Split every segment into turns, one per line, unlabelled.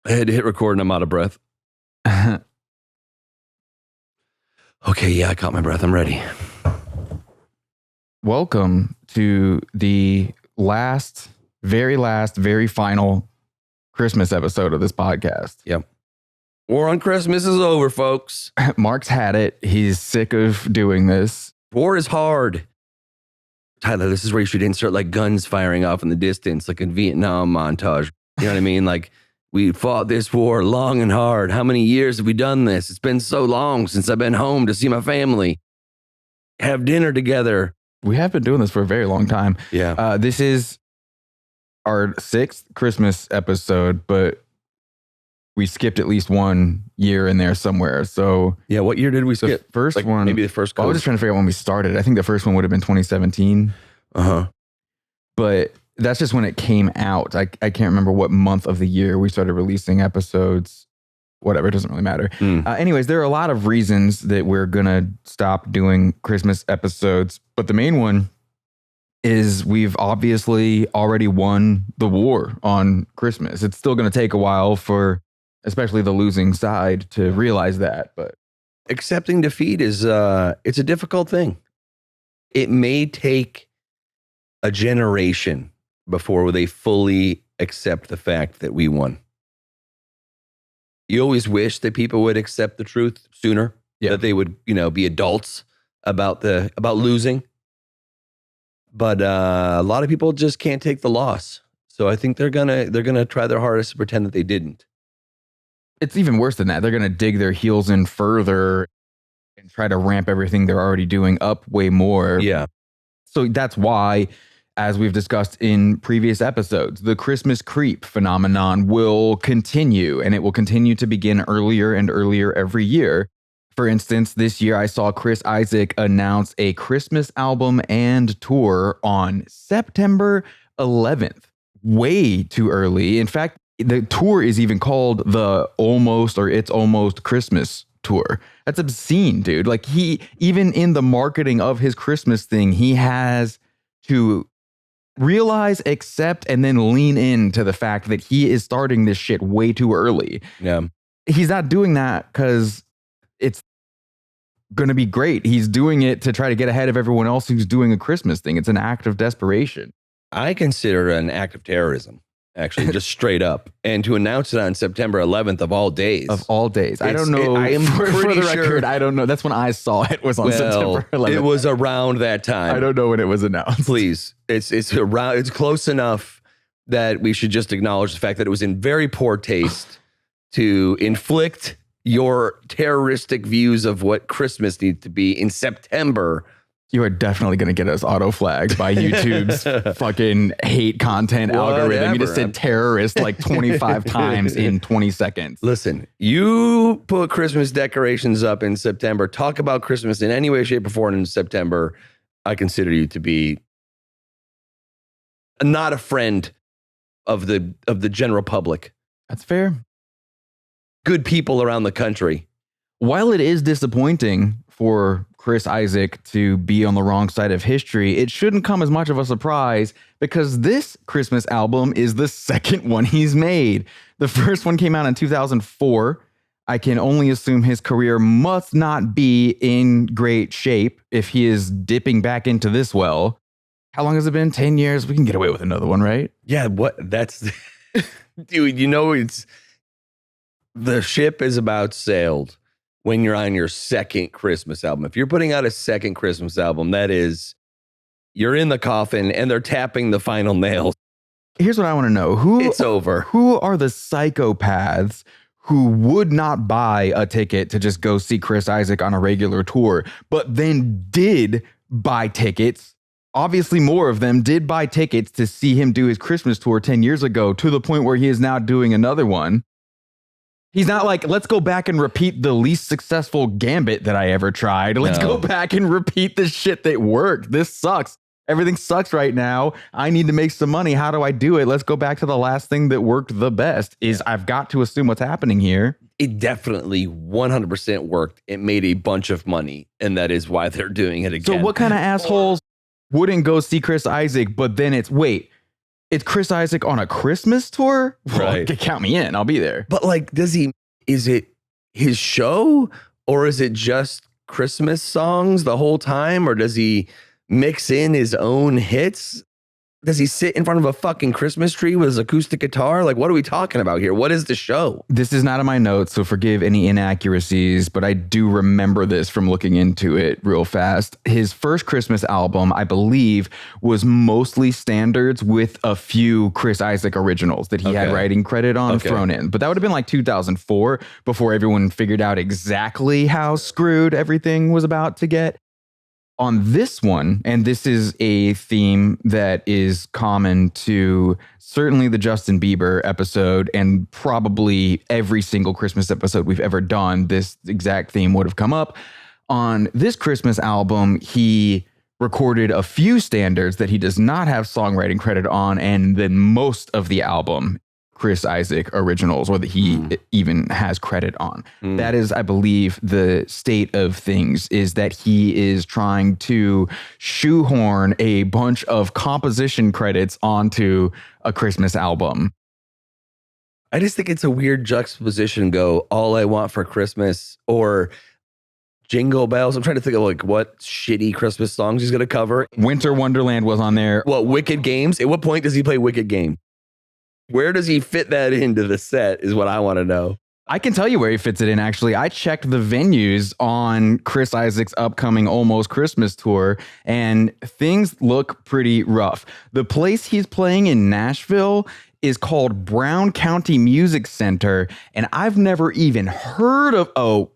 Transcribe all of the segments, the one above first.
I had to hit record and I'm out of breath. Okay, yeah, I caught my breath. I'm ready.
Welcome to the very final Christmas episode of this podcast.
Yep. War on Christmas is over, folks.
Mark's had it. He's sick of doing this.
War is hard. Tyler, this is where you should insert like guns firing off in the distance, like a Vietnam montage. You know what I mean? Like, we fought this war long and hard. How many years have we done this? It's been so long since I've been home to see my family, have dinner together.
We have been doing this for a very long time.
Yeah.
This is our 6th Christmas episode, but we skipped at least one year in there somewhere. So
yeah, what year did we skip?
The first one,
maybe the first.
I was just trying to figure out when we started. I think the first one would have been 2017. But that's just when it came out. I can't remember what month of the year we started releasing episodes. Whatever, it doesn't really matter. Anyways, there are a lot of reasons that we're going to stop doing Christmas episodes. But the main one is we've obviously already won the war on Christmas. It's still going to take a while for especially the losing side to realize that. But
accepting defeat is it's a difficult thing. It may take a generation before they fully accept the fact that we won. You always wish that people would accept the truth sooner, that they would, be adults about losing. But a lot of people just can't take the loss. So I think they're gonna try their hardest to pretend that they didn't.
It's even worse than that. They're gonna dig their heels in further and try to ramp everything they're already doing up way more.
Yeah.
So that's why, as we've discussed in previous episodes, the Christmas creep phenomenon will continue, and it will continue to begin earlier and earlier every year. For instance, this year I saw Chris Isaak announce a Christmas album and tour on September 11th. Way too early. In fact, the tour is even called It's Almost Christmas tour. That's obscene, dude. Like, he, even in the marketing of his Christmas thing, he has to realize, accept, and then lean into the fact that he is starting this shit way too early.
Yeah.
He's not doing that because it's going to be great. He's doing it to try to get ahead of everyone else who's doing a Christmas thing. It's an act of desperation.
I consider it an act of terrorism, actually, just straight up. And to announce it on September 11th of all days.
Of all days. I don't know.
I am
for
pretty
the
sure.
record, I don't know. That's when I saw it was on September 11th.
It was around that time.
I don't know when it was announced.
Please. It's around. It's close enough that we should just acknowledge the fact that it was in very poor taste to inflict your terroristic views of what Christmas needs to be in September.
You are definitely going to get us auto-flagged by YouTube's fucking hate content algorithm. You just said terrorist like 25 times in 20 seconds.
Listen, you put Christmas decorations up in September, talk about Christmas in any way, shape, or form in September, I consider you to be not a friend of the general public.
That's fair.
Good people around the country.
While it is disappointing for Chris Isaak to be on the wrong side of history, it shouldn't come as much of a surprise because this Christmas album is the second one he's made. The first one came out in 2004. I can only assume his career must not be in great shape if he is dipping back into this well. How long has it been? 10 years? We can get away with another one, right?
Yeah, that's... Dude, it's... The ship is about sailed when you're on your second Christmas album. If you're putting out a second Christmas album, that is, you're in the coffin and they're tapping the final nails.
Here's what I want to know.
It's over.
Who are the psychopaths who would not buy a ticket to just go see Chris Isaak on a regular tour, but then did buy tickets? Obviously, more of them did buy tickets to see him do his Christmas tour 10 years ago, to the point where he is now doing another one. He's not like, let's go back and repeat the least successful gambit that I ever tried. Let's go back and repeat the shit that worked. This sucks. Everything sucks right now. I need to make some money. How do I do it? Let's go back to the last thing that worked the best. I've got to assume what's happening here.
It definitely 100% worked. It made a bunch of money, and that is why they're doing it again.
So what kind of assholes wouldn't go see Chris Isaak, but then it's, wait, It's Chris Isaak on a Christmas tour? Well,
Right.
count me in. I'll be there.
But like, is it his show or is it just Christmas songs the whole time? Or does he mix in his own hits? Does he sit in front of a fucking Christmas tree with his acoustic guitar? Like, what are we talking about here? What is the show?
This is not in my notes, so forgive any inaccuracies, but I do remember this from looking into it real fast. His first Christmas album, I believe, was mostly standards with a few Chris Isaak originals that he had writing credit on thrown in. But that would have been like 2004 before everyone figured out exactly how screwed everything was about to get. On this one, and this is a theme that is common to certainly the Justin Bieber episode and probably every single Christmas episode we've ever done, this exact theme would have come up. On this Christmas album, he recorded a few standards that he does not have songwriting credit on, and then most of the album Chris Isaak originals, or that he even has credit on. That is, I believe, the state of things, is that he is trying to shoehorn a bunch of composition credits onto a Christmas album.
I just think it's a weird juxtaposition. Go, All I Want for Christmas or Jingle Bells. I'm trying to think of like what shitty Christmas songs he's going to cover.
Winter Wonderland was on there.
Well, Wicked Games. At what point does he play Wicked Game? Where does he fit that into the set is what I want to know.
I can tell you where he fits it in, actually. I checked the venues on Chris Isaak's upcoming Almost Christmas tour, and things look pretty rough. The place he's playing in Nashville is called Brown County Music Center, and I've never even heard of... Oh,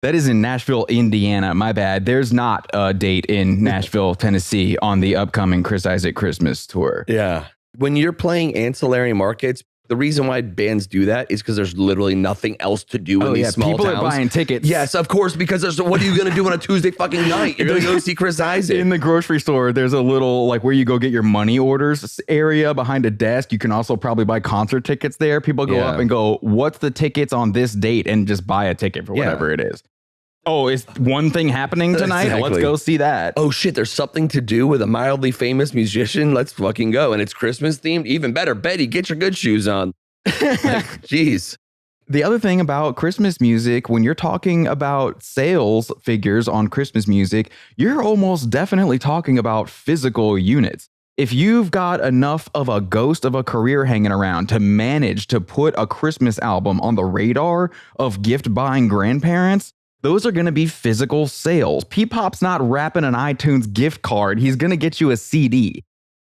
that is in Nashville, Indiana. My bad. There's not a date in Nashville, Tennessee on the upcoming Chris Isaak Christmas tour.
Yeah. When you're playing ancillary markets, the reason why bands do that is because there's literally nothing else to do in these small
people
towns.
Are buying tickets.
Yes, of course, because what are you going to do on a Tuesday fucking night? You're going to go see Chris Isaak.
In the grocery store, there's a little, like, where you go get your money orders area behind a desk. You can also probably buy concert tickets there. People go up and go, what's the tickets on this date? And just buy a ticket for whatever it is. Oh, is one thing happening tonight?
Exactly.
Let's go see that.
Oh shit, there's something to do with a mildly famous musician. Let's fucking go. And it's Christmas themed. Even better. Betty, get your good shoes on. Jeez.
The other thing about Christmas music, when you're talking about sales figures on Christmas music, you're almost definitely talking about physical units. If you've got enough of a ghost of a career hanging around to manage to put a Christmas album on the radar of gift buying grandparents, those are going to be physical sales. P-Pop's not wrapping an iTunes gift card. He's going to get you a CD.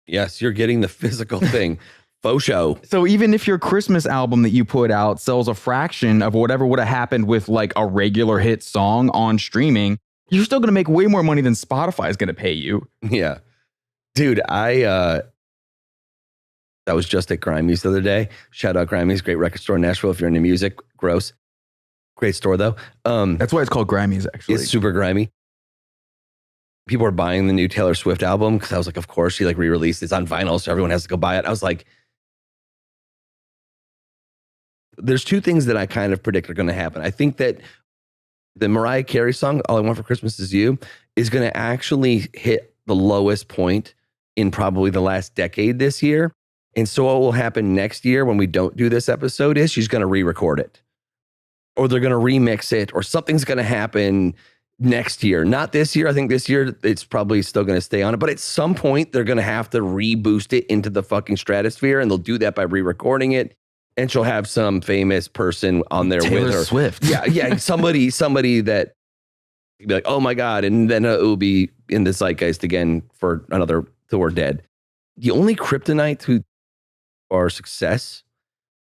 Yes, you're getting the physical thing. Faux show.
So even if your Christmas album that you put out sells a fraction of whatever would have happened with like a regular hit song on streaming, you're still going to make way more money than Spotify is going to pay you.
Yeah. Dude, that was just at Grimey's the other day. Shout out Grimey's, great record store in Nashville if you're into music. Gross. Great store, though.
That's why it's called Grimey's, actually.
It's super grimy. People are buying the new Taylor Swift album because I was like, of course, she like re-released. It's on vinyl, so everyone has to go buy it. I was like, there's two things that I kind of predict are going to happen. I think that the Mariah Carey song, All I Want for Christmas Is You, is going to actually hit the lowest point in probably the last decade this year. And so what will happen next year when we don't do this episode is she's going to re-record it. Or they're going to remix it, or something's going to happen next year. Not this year. I think this year it's probably still going to stay on it. But at some point, they're going to have to reboost it into the fucking stratosphere, and they'll do that by re-recording it. And she'll have some famous person on there
Taylor
with her.
Swift.
Yeah. Somebody that be like, oh my God. And then it will be in the zeitgeist again for another till we're dead. The only kryptonite to our success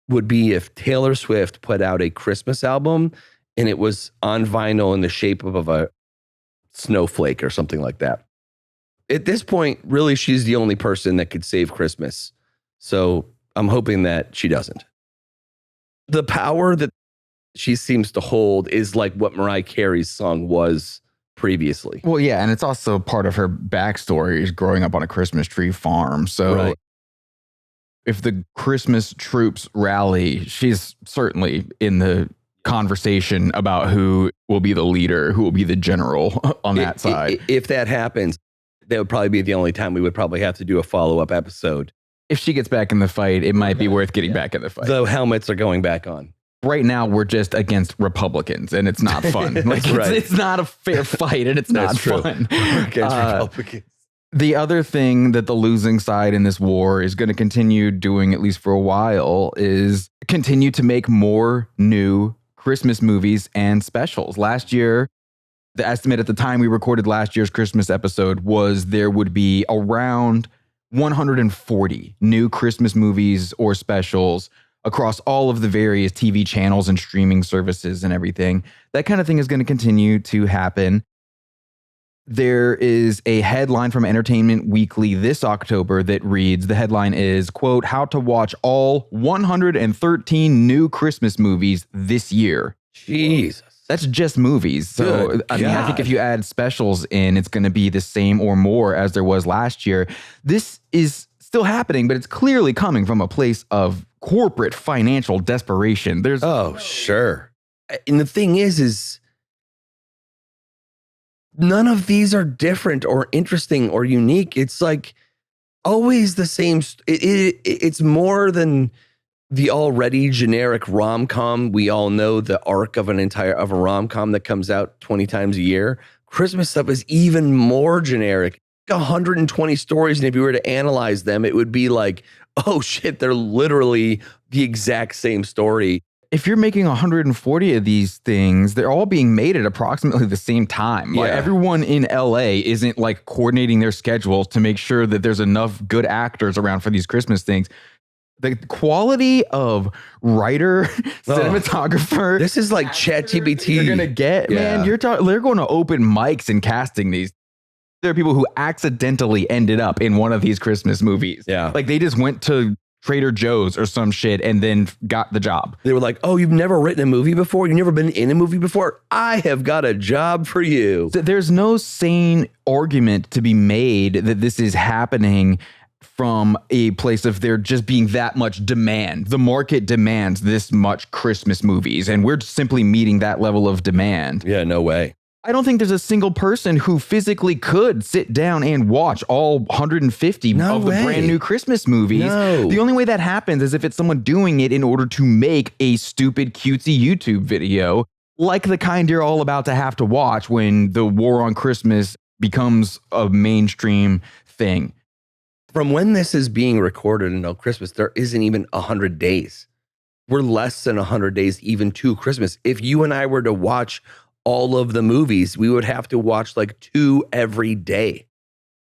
would be if Taylor Swift put out a Christmas album and it was on vinyl in the shape of a snowflake or something like that. At this point, really, she's the only person that could save Christmas. So I'm hoping that she doesn't. The power that she seems to hold is like what Mariah Carey's song was previously.
Well, yeah, and it's also part of her backstory is growing up on a Christmas tree farm. So if the Christmas troops rally, she's certainly in the conversation about who will be the leader, who will be the general on that side.
If that happens, that would probably be the only time we would probably have to do a follow-up episode
If she gets back in the fight, it might be worth getting back in the fight.
The helmets are going back on.
Right now, we're just against Republicans, and it's not fun. Like, it's not a fair fight, and it's not fun.
Against Republicans.
The other thing that the losing side in this war is going to continue doing, at least for a while, is continue to make more new Christmas movies and specials. Last year, the estimate at the time we recorded last year's Christmas episode was there would be around 140 new Christmas movies or specials across all of the various TV channels and streaming services and everything. That kind of thing is going to continue to happen. There is a headline from Entertainment Weekly this October that reads, the headline is, quote, how to watch all 113 new Christmas movies this year.
Jesus.
That's just movies. So, I mean, I think if you add specials in, it's going to be the same or more as there was last year. This is still happening, but it's clearly coming from a place of corporate financial desperation.
Sure. And the thing is none of these are different or interesting or unique. It's like always the same. It's more than the already generic rom-com. We all know the arc of a rom-com that comes out 20 times a year. Christmas stuff is even more generic. 120 stories, and if you were to analyze them, it would be like, oh shit, they're literally the exact same story.
If you're making 140 of these things, they're all being made at approximately the same time. Like, everyone in LA isn't like coordinating their schedules to make sure that there's enough good actors around for these Christmas things. The quality of writer, cinematographer.
This is like ChatGPT.
You're going to get, man, they're going to open mics and casting these. There are people who accidentally ended up in one of these Christmas movies.
Yeah.
Like, they just went to Trader Joe's or some shit and then got the job.
They were like, oh, you've never written a movie before? You've never been in a movie before? I have got a job for you.
So there's no sane argument to be made that this is happening from a place of there just being that much demand. The market demands this much Christmas movies, and we're simply meeting that level of demand.
Yeah, no way.
I don't think there's a single person who physically could sit down and watch all 150 of the brand new Christmas movies.
No.
The only way that happens is if it's someone doing it in order to make a stupid cutesy YouTube video, like the kind you're all about to have to watch when the war on Christmas becomes a mainstream thing.
From when this is being recorded until Christmas, there isn't even 100 days. We're less than 100 days even to Christmas. If you and I were to watch all of the movies, we would have to watch like 2 every day.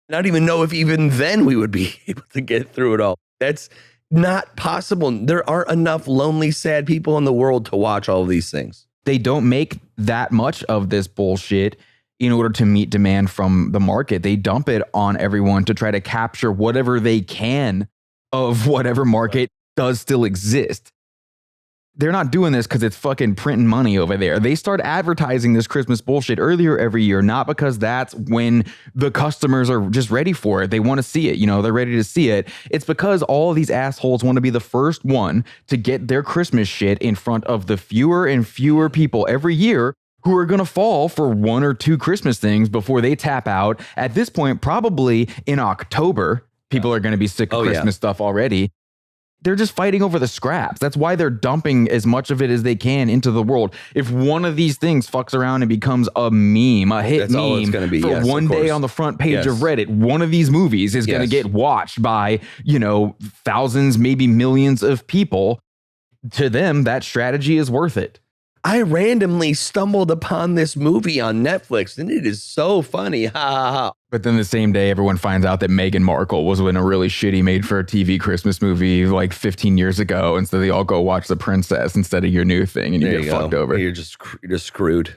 Not even know if even then we would be able to get through it all. That's not possible. There aren't enough lonely, sad people in the world to watch all of these things.
They don't make that much of this bullshit in order to meet demand from the market. They dump it on everyone to try to capture whatever they can of whatever market does still exist. They're not doing this because it's fucking printing money over there. They start advertising this Christmas bullshit earlier every year, not because that's when the customers are just ready for it. They want to see it. You know, they're ready to see it. It's because all of these assholes want to be the first one to get their Christmas shit in front of the fewer and fewer people every year who are going to fall for 1 or 2 Christmas things before they tap out. At this point, probably in October, people are going to be sick of Christmas stuff already. They're just fighting over the scraps. That's why they're dumping as much of it as they can into the world. If one of these things fucks around and becomes a meme, a hit meme for one day on the front page of Reddit, one of these movies is going to get watched by, you know, thousands, maybe millions of people. To them, that strategy is worth it.
I randomly stumbled upon this movie on Netflix, and it is so funny. Ha ha ha.
But then the same day, everyone finds out that Meghan Markle was in a really shitty made-for-TV Christmas movie like 15 years ago, and so they all go watch The Princess instead of your new thing, and you get fucked over.
You're just screwed.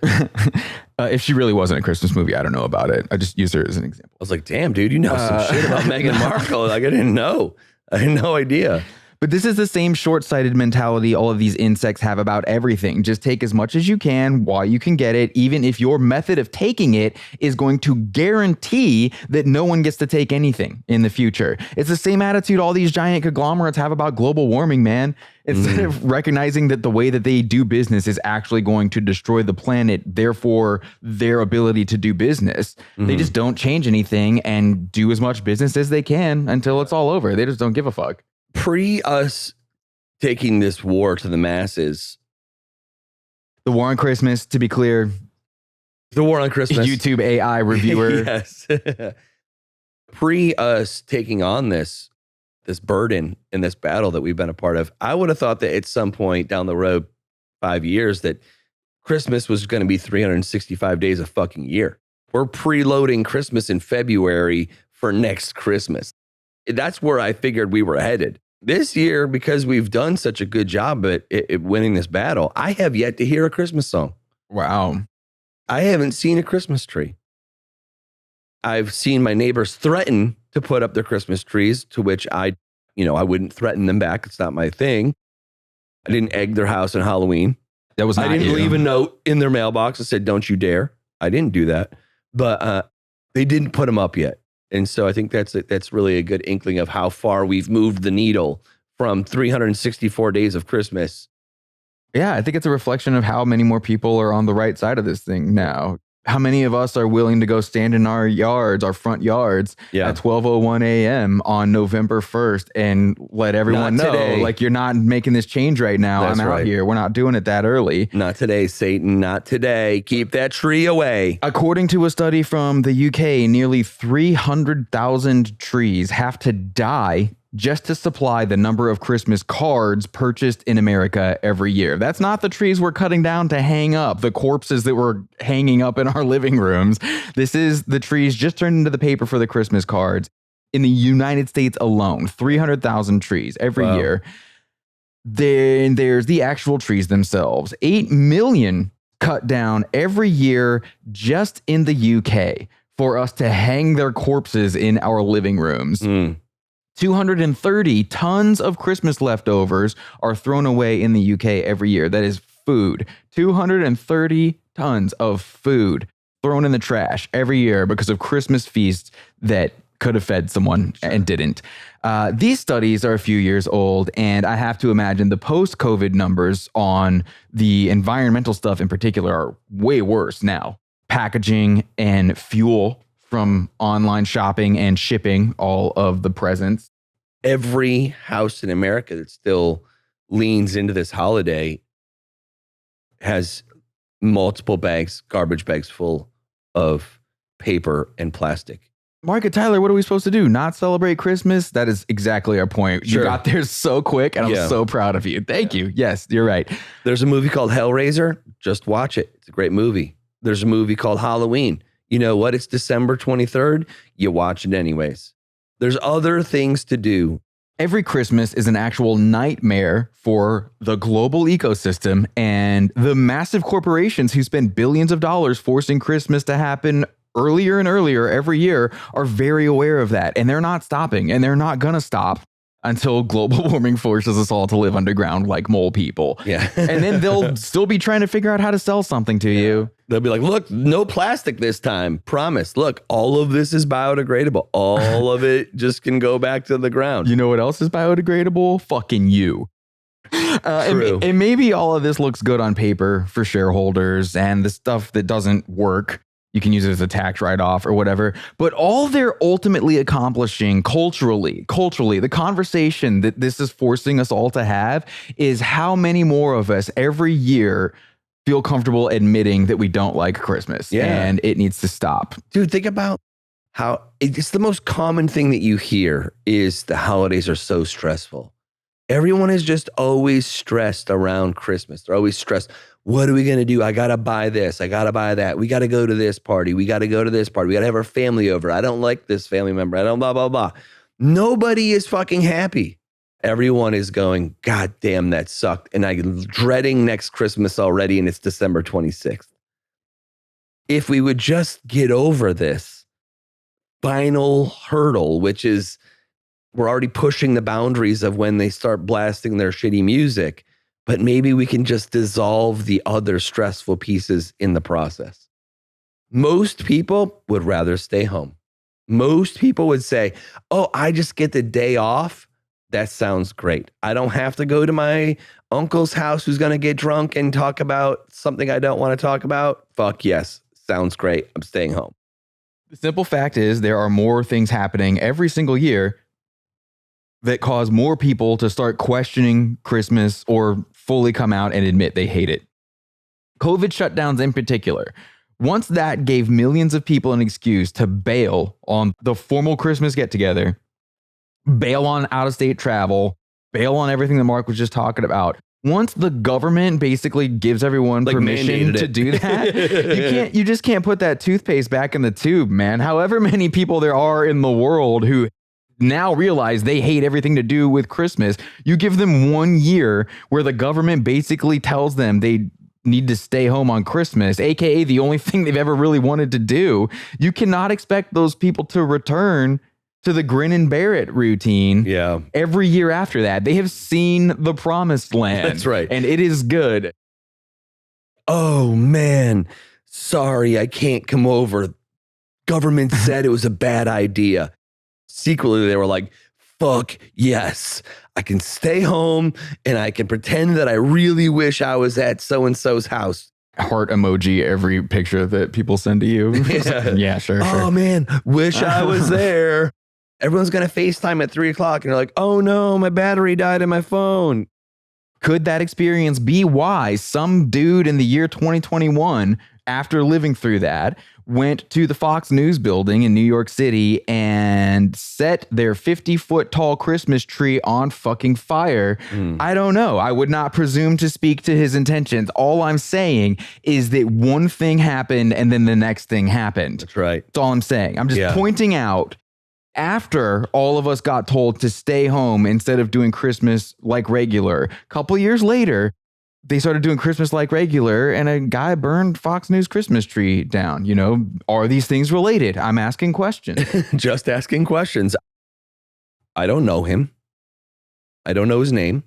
If she really wasn't a Christmas movie, I don't know about it. I just used her as an example.
I was like, damn, dude, you know some shit about Meghan Markle. Like, I didn't know. I had no idea.
But this is the same short-sighted mentality all of these insects have about everything. Just take as much as you can while you can get it, even if your method of taking it is going to guarantee that no one gets to take anything in the future. It's the same attitude all these giant conglomerates have about global warming, man. Instead of recognizing that the way that they do business is actually going to destroy the planet, therefore their ability to do business, they just don't change anything and do as much business as they can until it's all over. They just don't give a fuck.
Pre us taking this war to the masses.
The war on Christmas, to be clear.
The war on Christmas.
YouTube AI reviewer.
Yes. Pre us taking on this burden in this battle that we've been a part of, I would have thought that at some point down the road, 5 years, that Christmas was going to be 365 days a fucking year. We're preloading Christmas in February for next Christmas. That's where I figured we were headed. This year, because we've done such a good job at winning this battle, I have yet to hear a Christmas song.
Wow.
I haven't seen a Christmas tree. I've seen my neighbors threaten to put up their Christmas trees, to which I wouldn't threaten them back. It's not my thing. I didn't egg their house on Halloween.
That was not
I didn't
you.
leave a note in their mailbox that said, "Don't you dare." I didn't do that, but they didn't put them up yet. And so I think that's really a good inkling of how far we've moved the needle from 364 days of Christmas.
Yeah, I think it's a reflection of how many more people are on the right side of this thing now. How many of us are willing to go stand in our yards, our front yards, at 12:01 a.m. on November 1st and let everyone know, like, you're not making this change right now.
That's
I'm out
right.
here. We're not doing it that early.
Not today, Satan. Not today. Keep that tree away.
According to a study from the UK, nearly 300,000 trees have to die just to supply the number of Christmas cards purchased in America every year. That's not the trees we're cutting down to hang up, the corpses that we're hanging up in our living rooms. This is the trees just turned into the paper for the Christmas cards. In the United States alone, 300,000 trees every year. Then there's the actual trees themselves. 8 million cut down every year just in the UK for us to hang their corpses in our living rooms. 230 tons of Christmas leftovers are thrown away in the UK every year. That is food. 230 tons of food thrown in the trash every year because of Christmas feasts that could have fed someone and didn't. These studies are a few years old, and I have to imagine the post-COVID numbers on the environmental stuff in particular are way worse now. Packaging and fuel from online shopping and shipping all of the presents.
Every house in America that still leans into this holiday has multiple bags, garbage bags full of paper and plastic.
Margaret Tyler, what are we supposed to do? Not celebrate Christmas? That is exactly our point.
Sure.
You got there so quick, and I'm so proud of you. Thank you. Yes, you're right.
There's a movie called Hellraiser. Just watch it. It's a great movie. There's a movie called Halloween. You know what? It's December 23rd. You watch it anyways. There's other things to do.
Every Christmas is an actual nightmare for the global ecosystem, and the massive corporations who spend billions of dollars forcing Christmas to happen earlier and earlier every year are very aware of that, and they're not stopping, and they're not going to stop until global warming forces us all to live underground like mole people.
Yeah.
And then they'll still be trying to figure out how to sell something to you.
They'll be like, look, no plastic this time. Promise. Look, all of this is biodegradable. All of it just can go back to the ground.
You know what else is biodegradable? Fucking you.
True.
And maybe all of this looks good on paper for shareholders, and the stuff that doesn't work, you can use it as a tax write-off or whatever. But all they're ultimately accomplishing culturally, the conversation that this is forcing us all to have is how many more of us every year feel comfortable admitting that we don't like Christmas.
Yeah.
And it needs to stop.
Dude, think about how it's the most common thing that you hear is the holidays are so stressful. Everyone is just always stressed around Christmas. They're always stressed. What are we going to do? I got to buy this. I got to buy that. We got to go to this party. We got to go to this party. We got to have our family over. I don't like this family member. I don't blah, blah, blah. Nobody is fucking happy. Everyone is going, God damn, that sucked. And I'm dreading next Christmas already, and it's December 26th. If we would just get over this final hurdle, which is We're already pushing the boundaries of when they start blasting their shitty music, but maybe we can just dissolve the other stressful pieces in the process. Most people would rather stay home. Most people would say, oh, I just get the day off. That sounds great. I don't have to go to my uncle's house who's going to get drunk and talk about something I don't want to talk about. Fuck yes. Sounds great. I'm staying home.
The simple fact is there are more things happening every single year that cause more people to start questioning Christmas or fully come out and admit they hate it. COVID shutdowns in particular. Once that gave millions of people an excuse to bail on the formal Christmas get-together, bail on out-of-state travel, bail on everything that Mark was just talking about. Once the government basically gives everyone permission to do that, you just can't put that toothpaste back in the tube, man. However many people there are in the world who now realize they hate everything to do with Christmas, you give them 1 year where the government basically tells them they need to stay home on Christmas, aka the only thing they've ever really wanted to do. You cannot expect those people to return to the grin and bear it routine every year after that. They have seen the promised land.
That's right.
And it is good.
Oh man, sorry, I can't come over. Government said it was a bad idea. Secretly, they were like, fuck yes, I can stay home and I can pretend that I really wish I was at so-and-so's house.
Heart emoji every picture that people send to you. Yeah, sure.
Oh man, wish I was there. Everyone's going to FaceTime at 3:00 and you're like, oh no, my battery died in my phone.
Could that experience be why some dude in the year 2021, after living through that, went to the Fox News building in New York City and set their 50-foot tall Christmas tree on fucking fire? I don't know. I would not presume to speak to his intentions. All I'm saying is that one thing happened and then the next thing happened.
That's right.
That's all I'm saying. I'm just pointing out, after all of us got told to stay home instead of doing Christmas like regular, a couple years later, they started doing Christmas like regular and a guy burned Fox News Christmas tree down. You know, are these things related? I'm asking questions.
Just asking questions. I don't know him. I don't know his name.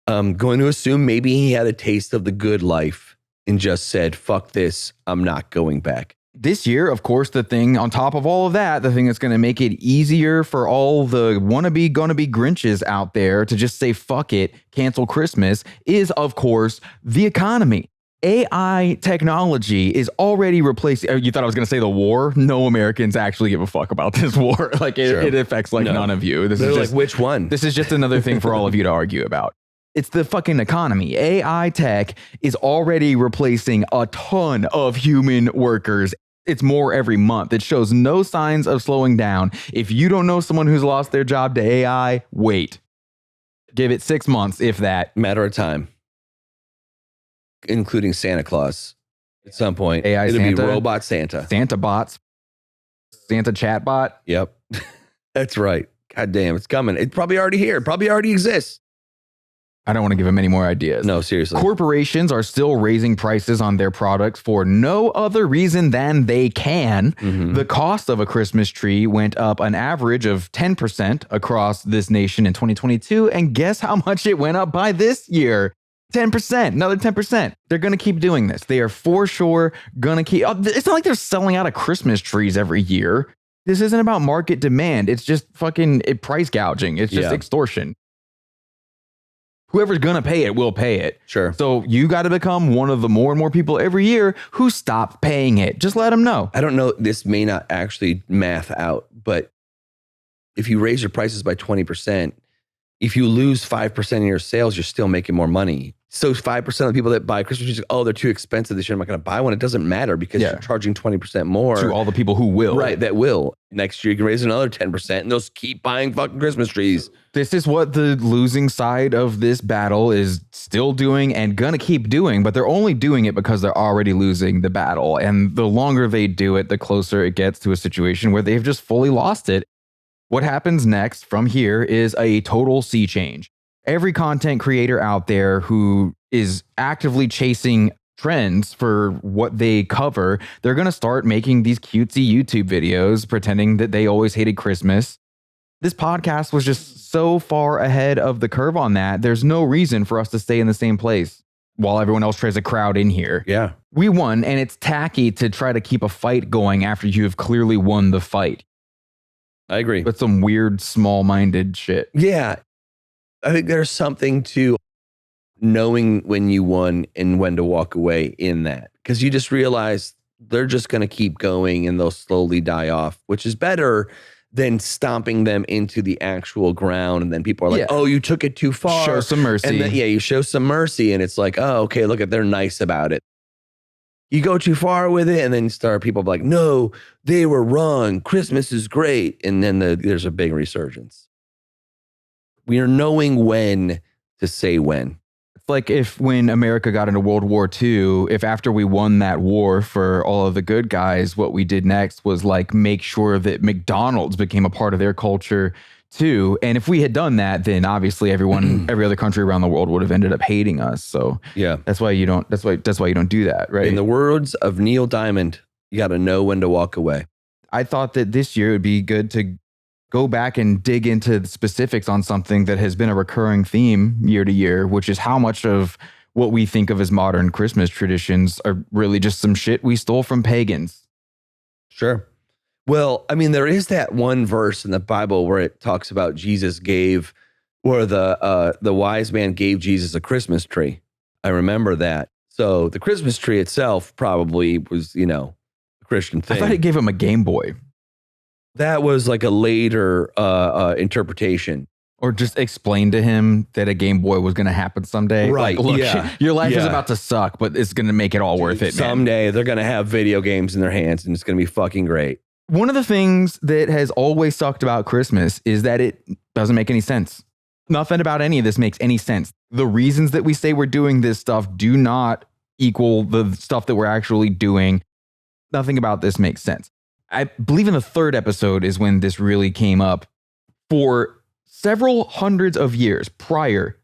I'm going to assume maybe he had a taste of the good life and just said, fuck this, I'm not going back.
This year, of course, the thing on top of all of that, the thing that's going to make it easier for all the wannabe, gonna be Grinches out there to just say, fuck it, cancel Christmas, is, of course, the economy. AI technology is already replacing. You thought I was going to say the war? No Americans actually give a fuck about this war. Like it affects none of you.
They're like, which one?
This is just another thing for all of you to argue about. It's the fucking economy. AI tech is already replacing a ton of human workers. It's more every month. It shows no signs of slowing down. If you don't know someone who's lost their job to AI, wait. Give it 6 months, if that.
Matter of time. Including Santa Claus. At some point,
AI
it'll
Santa,
be robot Santa.
Santa bots. Santa chatbot.
Yep. That's right. God damn, it's coming. It's probably already here. It probably already exists.
I don't want to give him any more ideas.
No, seriously.
Corporations are still raising prices on their products for no other reason than they can. The cost of a Christmas tree went up an average of 10% across this nation in 2022. And guess how much it went up by this year? 10%, another 10%. They're going to keep doing this. They are for sure going to keep. It's not like they're selling out of Christmas trees every year. This isn't about market demand. It's just fucking price gouging. It's just extortion. Whoever's going to pay it will pay it.
Sure.
So you got to become one of the more and more people every year who stop paying it. Just let them know.
I don't know. This may not actually math out, but if you raise your prices by 20%, if you lose 5% of your sales, you're still making more money. So 5% of the people that buy Christmas trees, oh, they're too expensive this year, I'm not going to buy one. It doesn't matter because you're charging 20% more.
To all the people who will.
Right, that will. Next year, you can raise another 10% and they'll keep buying fucking Christmas trees.
This is what the losing side of this battle is still doing and gonna keep doing, but they're only doing it because they're already losing the battle. And the longer they do it, the closer it gets to a situation where they've just fully lost it. What happens next from here is a total sea change. Every content creator out there who is actively chasing trends for what they cover, they're going to start making these cutesy YouTube videos pretending that they always hated Christmas. This podcast was just so far ahead of the curve on that. There's no reason for us to stay in the same place while everyone else tries to crowd in here.
Yeah.
We won, and it's tacky to try to keep a fight going after you have clearly won the fight.
I agree.
But some weird, small-minded shit.
Yeah. I think there's something to knowing when you won and when to walk away in that. Because you just realize they're just going to keep going and they'll slowly die off, which is better than stomping them into the actual ground. And then people are like, oh, you took it too far.
Show some mercy.
And then, you show some mercy. And it's like, oh, okay, look, they're nice about it. You go too far with it, and then people be like, no, they were wrong. Christmas is great. And then there's a big resurgence. We are knowing when to say when.
It's like if when America got into World War II, if after we won that war for all of the good guys, what we did next was like make sure that McDonald's became a part of their culture too. And if we had done that, then obviously every other country around the world would have ended up hating us. So
yeah,
that's why you don't do that, right?
In the words of Neil Diamond, you got to know when to walk away.
I thought that this year it would be good to go back and dig into the specifics on something that has been a recurring theme year to year, which is how much of what we think of as modern Christmas traditions are really just some shit we stole from pagans.
Sure. Well, I mean, there is that one verse in the Bible where it talks about where the wise man gave Jesus a Christmas tree. I remember that. So the Christmas tree itself probably was, a Christian thing.
I thought it gave him a Game Boy.
That was like a later interpretation.
Or just explain to him that a Game Boy was going to happen someday.
Right.
Like, look, your life is about to suck, but it's going to make it all worth it, man.
Someday they're going to have video games in their hands and it's going to be fucking great.
One of the things that has always sucked about Christmas is that it doesn't make any sense. Nothing about any of this makes any sense. The reasons that we say we're doing this stuff do not equal the stuff that we're actually doing. Nothing about this makes sense. I believe in the third episode is when this really came up. For several hundreds of years prior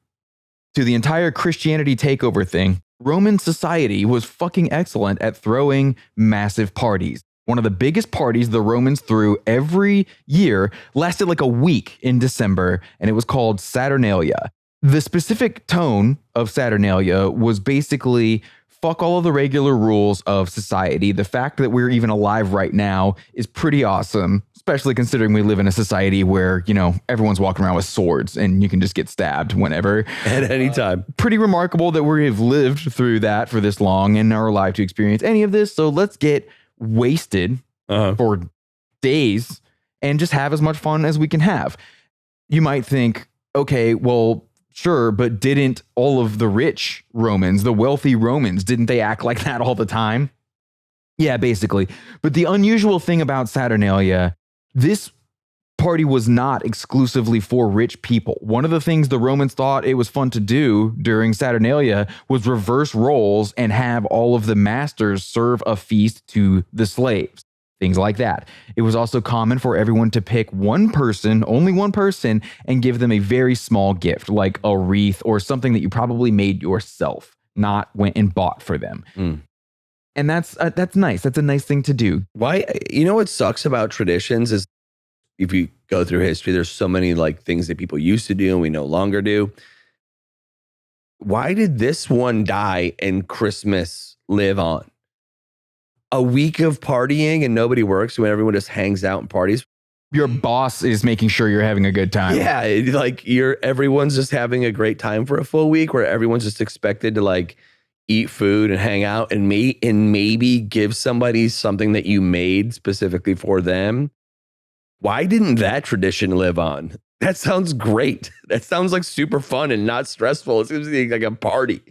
to the entire Christianity takeover thing, Roman society was fucking excellent at throwing massive parties. One of the biggest parties the Romans threw every year lasted like a week in December, and it was called Saturnalia. The specific tone of Saturnalia was basically fuck all of the regular rules of society. The fact that we're even alive right now is pretty awesome, especially considering we live in a society where, everyone's walking around with swords and you can just get stabbed whenever.
At any time.
Pretty remarkable that we have lived through that for this long and are alive to experience any of this. So let's get wasted for days and just have as much fun as we can have. You might think, okay, well, sure, but didn't all of the rich Romans, the wealthy Romans, didn't they act like that all the time? Yeah, basically. But the unusual thing about Saturnalia, this party was not exclusively for rich people. One of the things the Romans thought it was fun to do during Saturnalia was reverse roles and have all of the masters serve a feast to the slaves. Things like that. It was also common for everyone to pick one person, only one person, and give them a very small gift, like a wreath or something that you probably made yourself, not went and bought for them. And that's nice. That's a nice thing to do.
Why? What sucks about traditions is if you go through history, there's so many like things that people used to do and we no longer do. Why did this one die and Christmas live on? A week of partying and nobody works when everyone just hangs out and parties.
Your boss is making sure you're having a good time.
Yeah, like everyone's just having a great time for a full week where everyone's just expected to like eat food and hang out and maybe give somebody something that you made specifically for them. Why didn't that tradition live on? That sounds great. That sounds like super fun and not stressful. It seems like a party.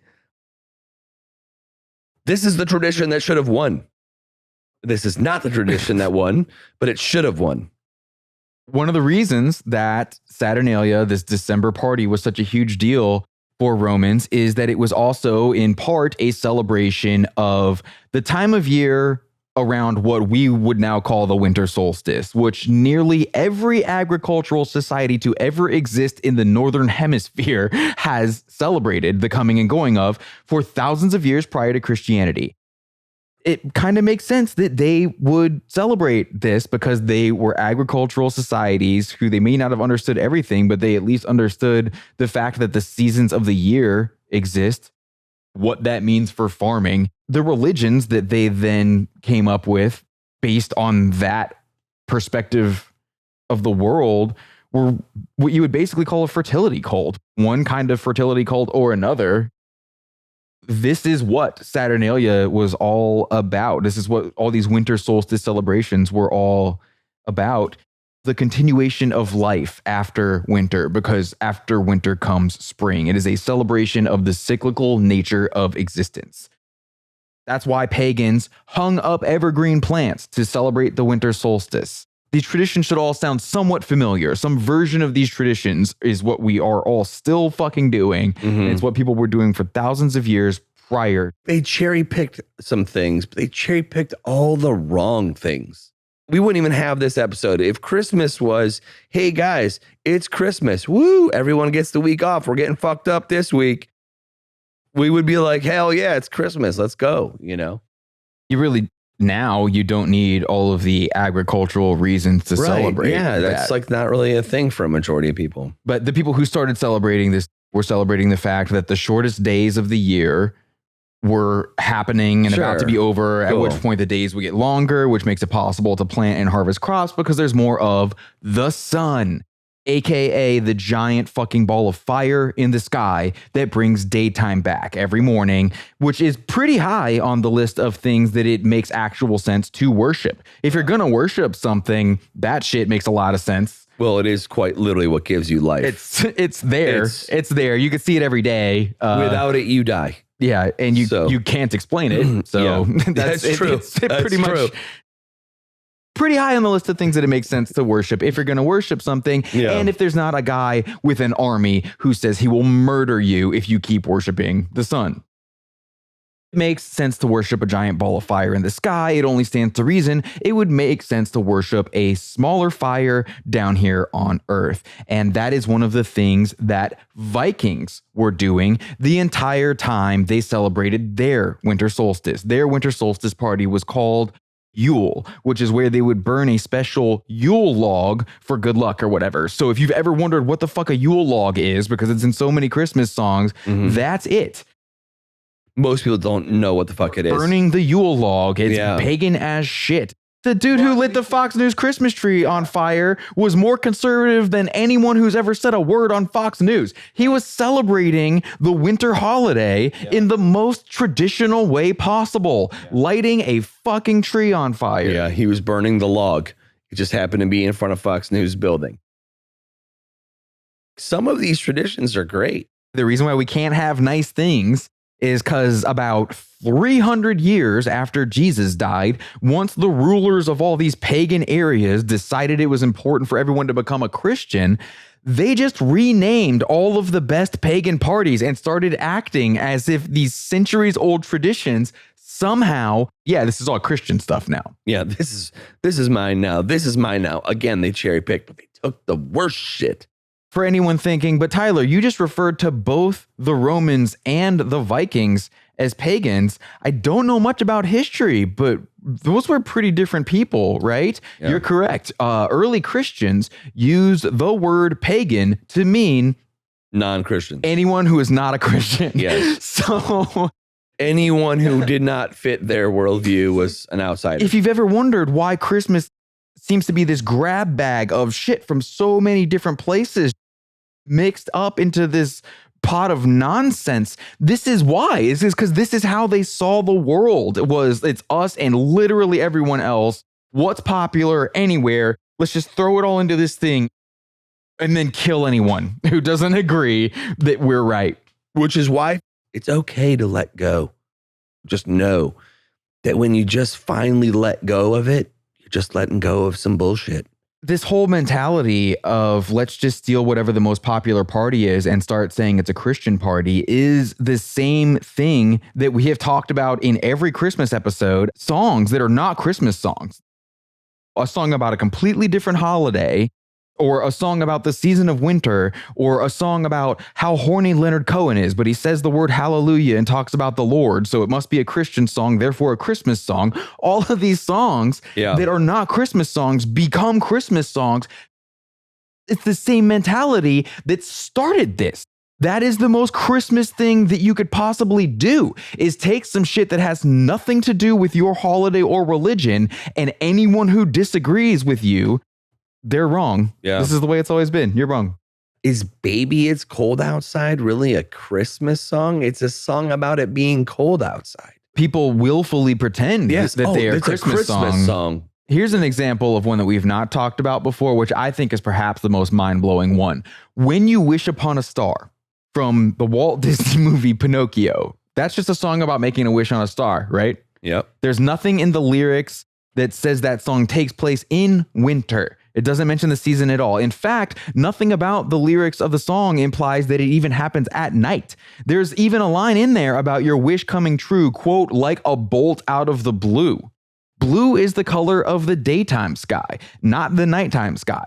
This is the tradition that should have won. This is not the tradition that won, but it should have won.
One of the reasons that Saturnalia, this December party, was such a huge deal for Romans is that it was also in part a celebration of the time of year around what we would now call the winter solstice, which nearly every agricultural society to ever exist in the northern hemisphere has celebrated the coming and going of for thousands of years prior to Christianity. it kind of makes sense that they would celebrate this because they were agricultural societies who they may not have understood everything, but they at least understood the fact that the seasons of the year exist, what that means for farming. The religions that they then came up with based on that perspective of the world were what you would basically call a fertility cult, one kind of fertility cult or another. This is what Saturnalia was all about. This is what all these winter solstice celebrations were all about. The continuation of life after winter, because after winter comes spring. It is a celebration of the cyclical nature of existence. That's why pagans hung up evergreen plants to celebrate the winter solstice. These traditions should all sound somewhat familiar. Some version of these traditions is what we are all still fucking doing. And it's what people were doing for thousands of years prior.
They cherry picked some things, but they cherry picked all the wrong things. We wouldn't even have this episode if Christmas was, hey guys, it's Christmas. Woo, everyone gets the week off. We're getting fucked up this week. We would be like, hell yeah, it's Christmas. Let's go, you know?
Now you don't need all of the agricultural reasons to celebrate.
Yeah, that's like not really a thing for a majority of people.
But the people who started celebrating this were celebrating the fact that the shortest days of the year were happening and about to be over, at which point the days would get longer, which makes it possible to plant and harvest crops because there's more of the sun, aka the giant fucking ball of fire in the sky that brings daytime back every morning, which is pretty high on the list of things that it makes actual sense to worship. If you're going to worship something, that shit makes a lot of sense.
Well, it is quite literally what gives you life.
It's there. It's there. You can see it every day.
Without it, you die.
Yeah, and you can't explain it. So
that's true.
It's pretty much pretty high on the list of things that it makes sense to worship if you're going to worship something. And if there's not a guy with an army who says he will murder you if you keep worshiping the sun. It makes sense to worship a giant ball of fire in the sky. It only stands to reason it would make sense to worship a smaller fire down here on Earth. And that is one of the things that Vikings were doing the entire time they celebrated their winter solstice. Their winter solstice party was called Yule, which is where they would burn a special Yule log for good luck or whatever. So if you've ever wondered what the fuck a Yule log is, because it's in so many Christmas songs, that's it.
Most people don't know what the fuck it is.
Burning the Yule log is pagan as shit. The dude who lit the Fox News Christmas tree on fire was more conservative than anyone who's ever said a word on Fox News. He was celebrating the winter holiday in the most traditional way possible, lighting a fucking tree on fire.
Yeah, he was burning the log. It just happened to be in front of Fox News building. Some of these traditions are great.
The reason why we can't have nice things is because about 300 years after Jesus died, once the rulers of all these pagan areas decided it was important for everyone to become a Christian, they just renamed all of the best pagan parties and started acting as if these centuries-old traditions somehow, this is all Christian stuff now.
Yeah, this is mine now. This is mine now. Again, they cherry picked, but they took the worst shit.
For anyone thinking, but Tyler, you just referred to both the Romans and the Vikings as pagans. I don't know much about history, but those were pretty different people, right? Yeah. You're correct. Early Christians use the word pagan to mean
non-Christian.
Anyone who is not a Christian.
Yes.
So
anyone who did not fit their worldview was an outsider.
If you've ever wondered why Christmas seems to be this grab bag of shit from so many different places mixed up into this pot of nonsense, this is why. It's because this is how they saw the world. It's us and literally everyone else. What's popular anywhere? Let's just throw it all into this thing and then kill anyone who doesn't agree that we're right.
Which is why it's okay to let go. Just know that when you just finally let go of it, you're just letting go of some bullshit.
This whole mentality of let's just steal whatever the most popular party is and start saying it's a Christian party is the same thing that we have talked about in every Christmas episode. Songs that are not Christmas songs. A song about a completely different holiday or a song about the season of winter, or a song about how horny Leonard Cohen is, but he says the word hallelujah and talks about the Lord, so it must be a Christian song, therefore a Christmas song. All of these songs that are not Christmas songs become Christmas songs. It's the same mentality that started this. That is the most Christmas thing that you could possibly do, is take some shit that has nothing to do with your holiday or religion, and anyone who disagrees with you, they're wrong.
Yeah.
This is the way it's always been. You're wrong.
Is Baby It's Cold Outside really a Christmas song? It's a song about it being cold outside.
People willfully pretend that they are a Christmas song. Here's an example of one that we've not talked about before, which I think is perhaps the most mind-blowing one. When You Wish Upon a Star from the Walt Disney movie Pinocchio. That's just a song about making a wish on a star, right?
Yep.
There's nothing in the lyrics that says that song takes place in winter. It doesn't mention the season at all. In fact, nothing about the lyrics of the song implies that it even happens at night. There's even a line in there about your wish coming true, quote, like a bolt out of the blue. Blue is the color of the daytime sky, not the nighttime sky.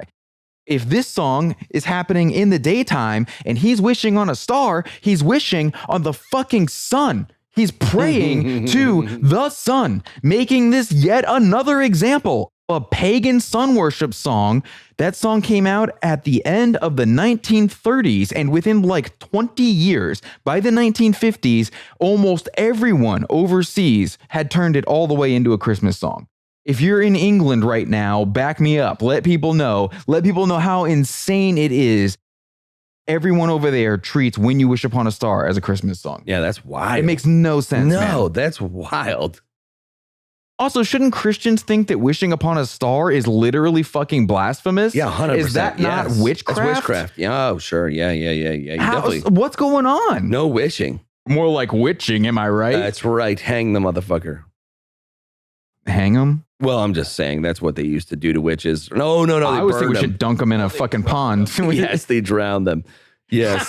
If this song is happening in the daytime and he's wishing on a star, he's wishing on the fucking sun. He's praying to the sun, making this yet another example. A pagan sun worship song. That song came out at the end of the 1930s, and within like 20 years, by the 1950s, almost everyone overseas had turned it all the way into a Christmas song. If you're in England right now, back me up. Let people know how insane it is. Everyone over there treats When You Wish Upon a Star as a Christmas song.
Yeah, that's wild.
It makes no sense.
No,
man.
That's wild.
Also, shouldn't Christians think that wishing upon a star is literally fucking blasphemous?
Yeah, 100%.
Is that not witchcraft?
That's witchcraft. Yeah, oh, sure. Yeah. Definitely.
What's going on?
No wishing.
More like witching, am I right?
That's right. Hang the motherfucker.
Hang them?
Well, I'm just saying that's what they used to do to witches. No. I
always think we should dunk them in a fucking pond.
Yes, they drowned them. Yes.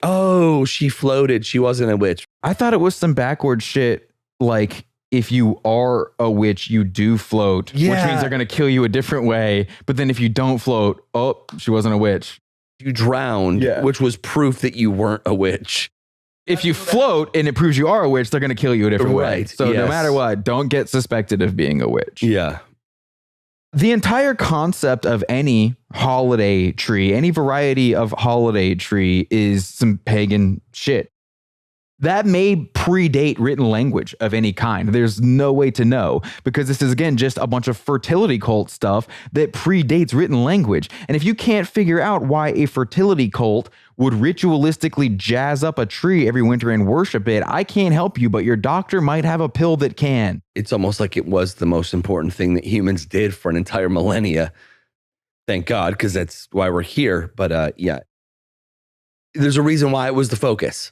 Oh, she floated. She wasn't a witch.
I thought it was some backward shit. Like, if you are a witch, you do float, which means they're going to kill you a different way. But then if you don't float, oh, she wasn't a witch.
You drowned, which was proof that you weren't a witch.
If you float and it proves you are a witch, they're going to kill you a different way. So no matter what, don't get suspected of being a witch.
Yeah.
The entire concept of any holiday tree, any variety of holiday tree, is some pagan shit. That may predate written language of any kind. There's no way to know, because this is, again, just a bunch of fertility cult stuff that predates written language. And if you can't figure out why a fertility cult would ritualistically jazz up a tree every winter and worship it, I can't help you, but your doctor might have a pill that can.
It's almost like it was the most important thing that humans did for an entire millennia. Thank God, because that's why we're here. But yeah, there's a reason why it was the focus.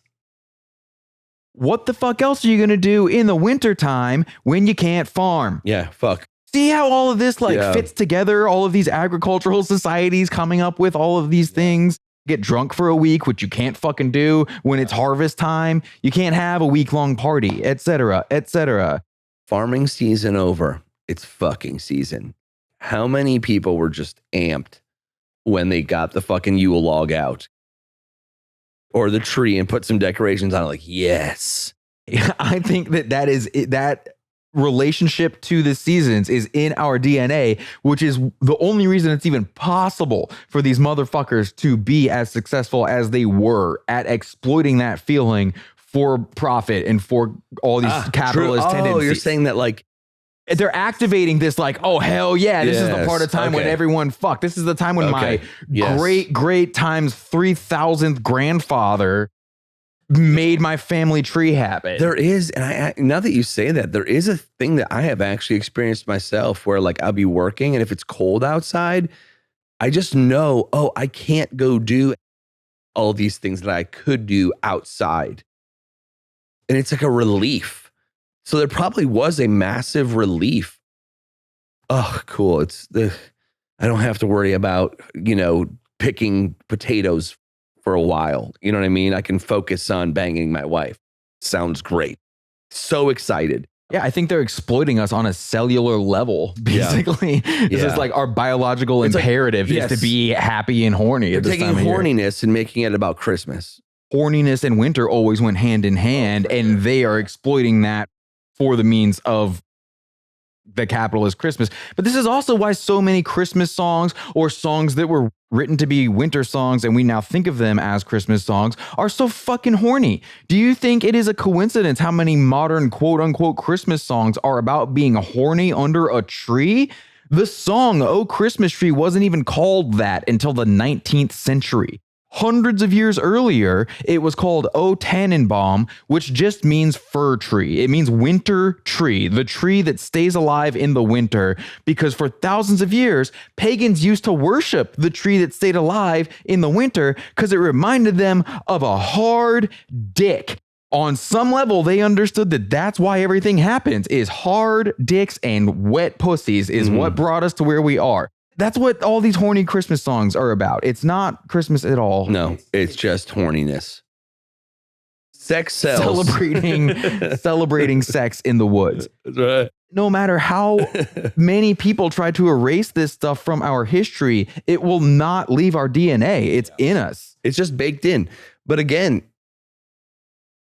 What the fuck else are you going to do in the wintertime when you can't farm?
Yeah, fuck.
See how all of this fits together? All of these agricultural societies coming up with all of these things. Get drunk for a week, which you can't fucking do when it's harvest time. You can't have a week-long party, etc., etc.
Farming season over. It's fucking season. How many people were just amped when they got the fucking Yule log out? Or the tree and put some decorations on it, like, yes.
I think that relationship to the seasons is in our DNA, which is the only reason it's even possible for these motherfuckers to be as successful as they were at exploiting that feeling for profit and for all these capitalist tendencies.
Oh, you're saying that
they're activating this oh, hell yeah, this is the part of time when everyone fuck. This is the time when my great times 3,000th grandfather made my family tree happen.
There is, and now that you say that, there is a thing that I have actually experienced myself where I'll be working, and if it's cold outside, I just know, I can't go do all these things that I could do outside. And it's like a relief. So there probably was a massive relief. Oh, cool. I don't have to worry about, picking potatoes for a while. You know what I mean? I can focus on banging my wife. Sounds great. So excited.
Yeah, I think they're exploiting us on a cellular level, basically. This is like our biological imperative is to be happy and horny.
They're taking horniness and making it about Christmas.
Horniness and winter always went hand in hand, and they are exploiting that for the means of the capitalist Christmas. But this is also why so many Christmas songs or songs that were written to be winter songs and we now think of them as Christmas songs are so fucking horny. Do you think it is a coincidence how many modern quote unquote Christmas songs are about being horny under a tree? The song "Oh Christmas Tree" wasn't even called that until the 19th century. Hundreds of years earlier, it was called "O Tannenbaum," which just means fir tree. It means winter tree, the tree that stays alive in the winter, because for thousands of years, pagans used to worship the tree that stayed alive in the winter because it reminded them of a hard dick. On some level, they understood that that's why everything happens, is hard dicks and wet pussies is what brought us to where we are. That's what all these horny Christmas songs are about. It's not Christmas at all.
No, it's just horniness. Sex sells.
Celebrating sex in the woods.
That's right.
No matter how many people try to erase this stuff from our history, it will not leave our DNA. It's in us.
It's just baked in. But again,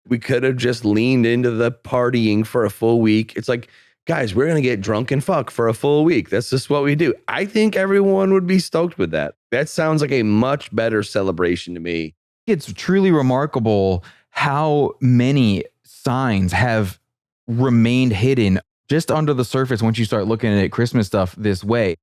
we could have just leaned into the partying for a full week. It's like, guys, we're going to get drunk and fuck for a full week. That's just what we do. I think everyone would be stoked with that. That sounds like a much better celebration to me.
It's truly remarkable how many signs have remained hidden just under the surface once you start looking at Christmas stuff this way.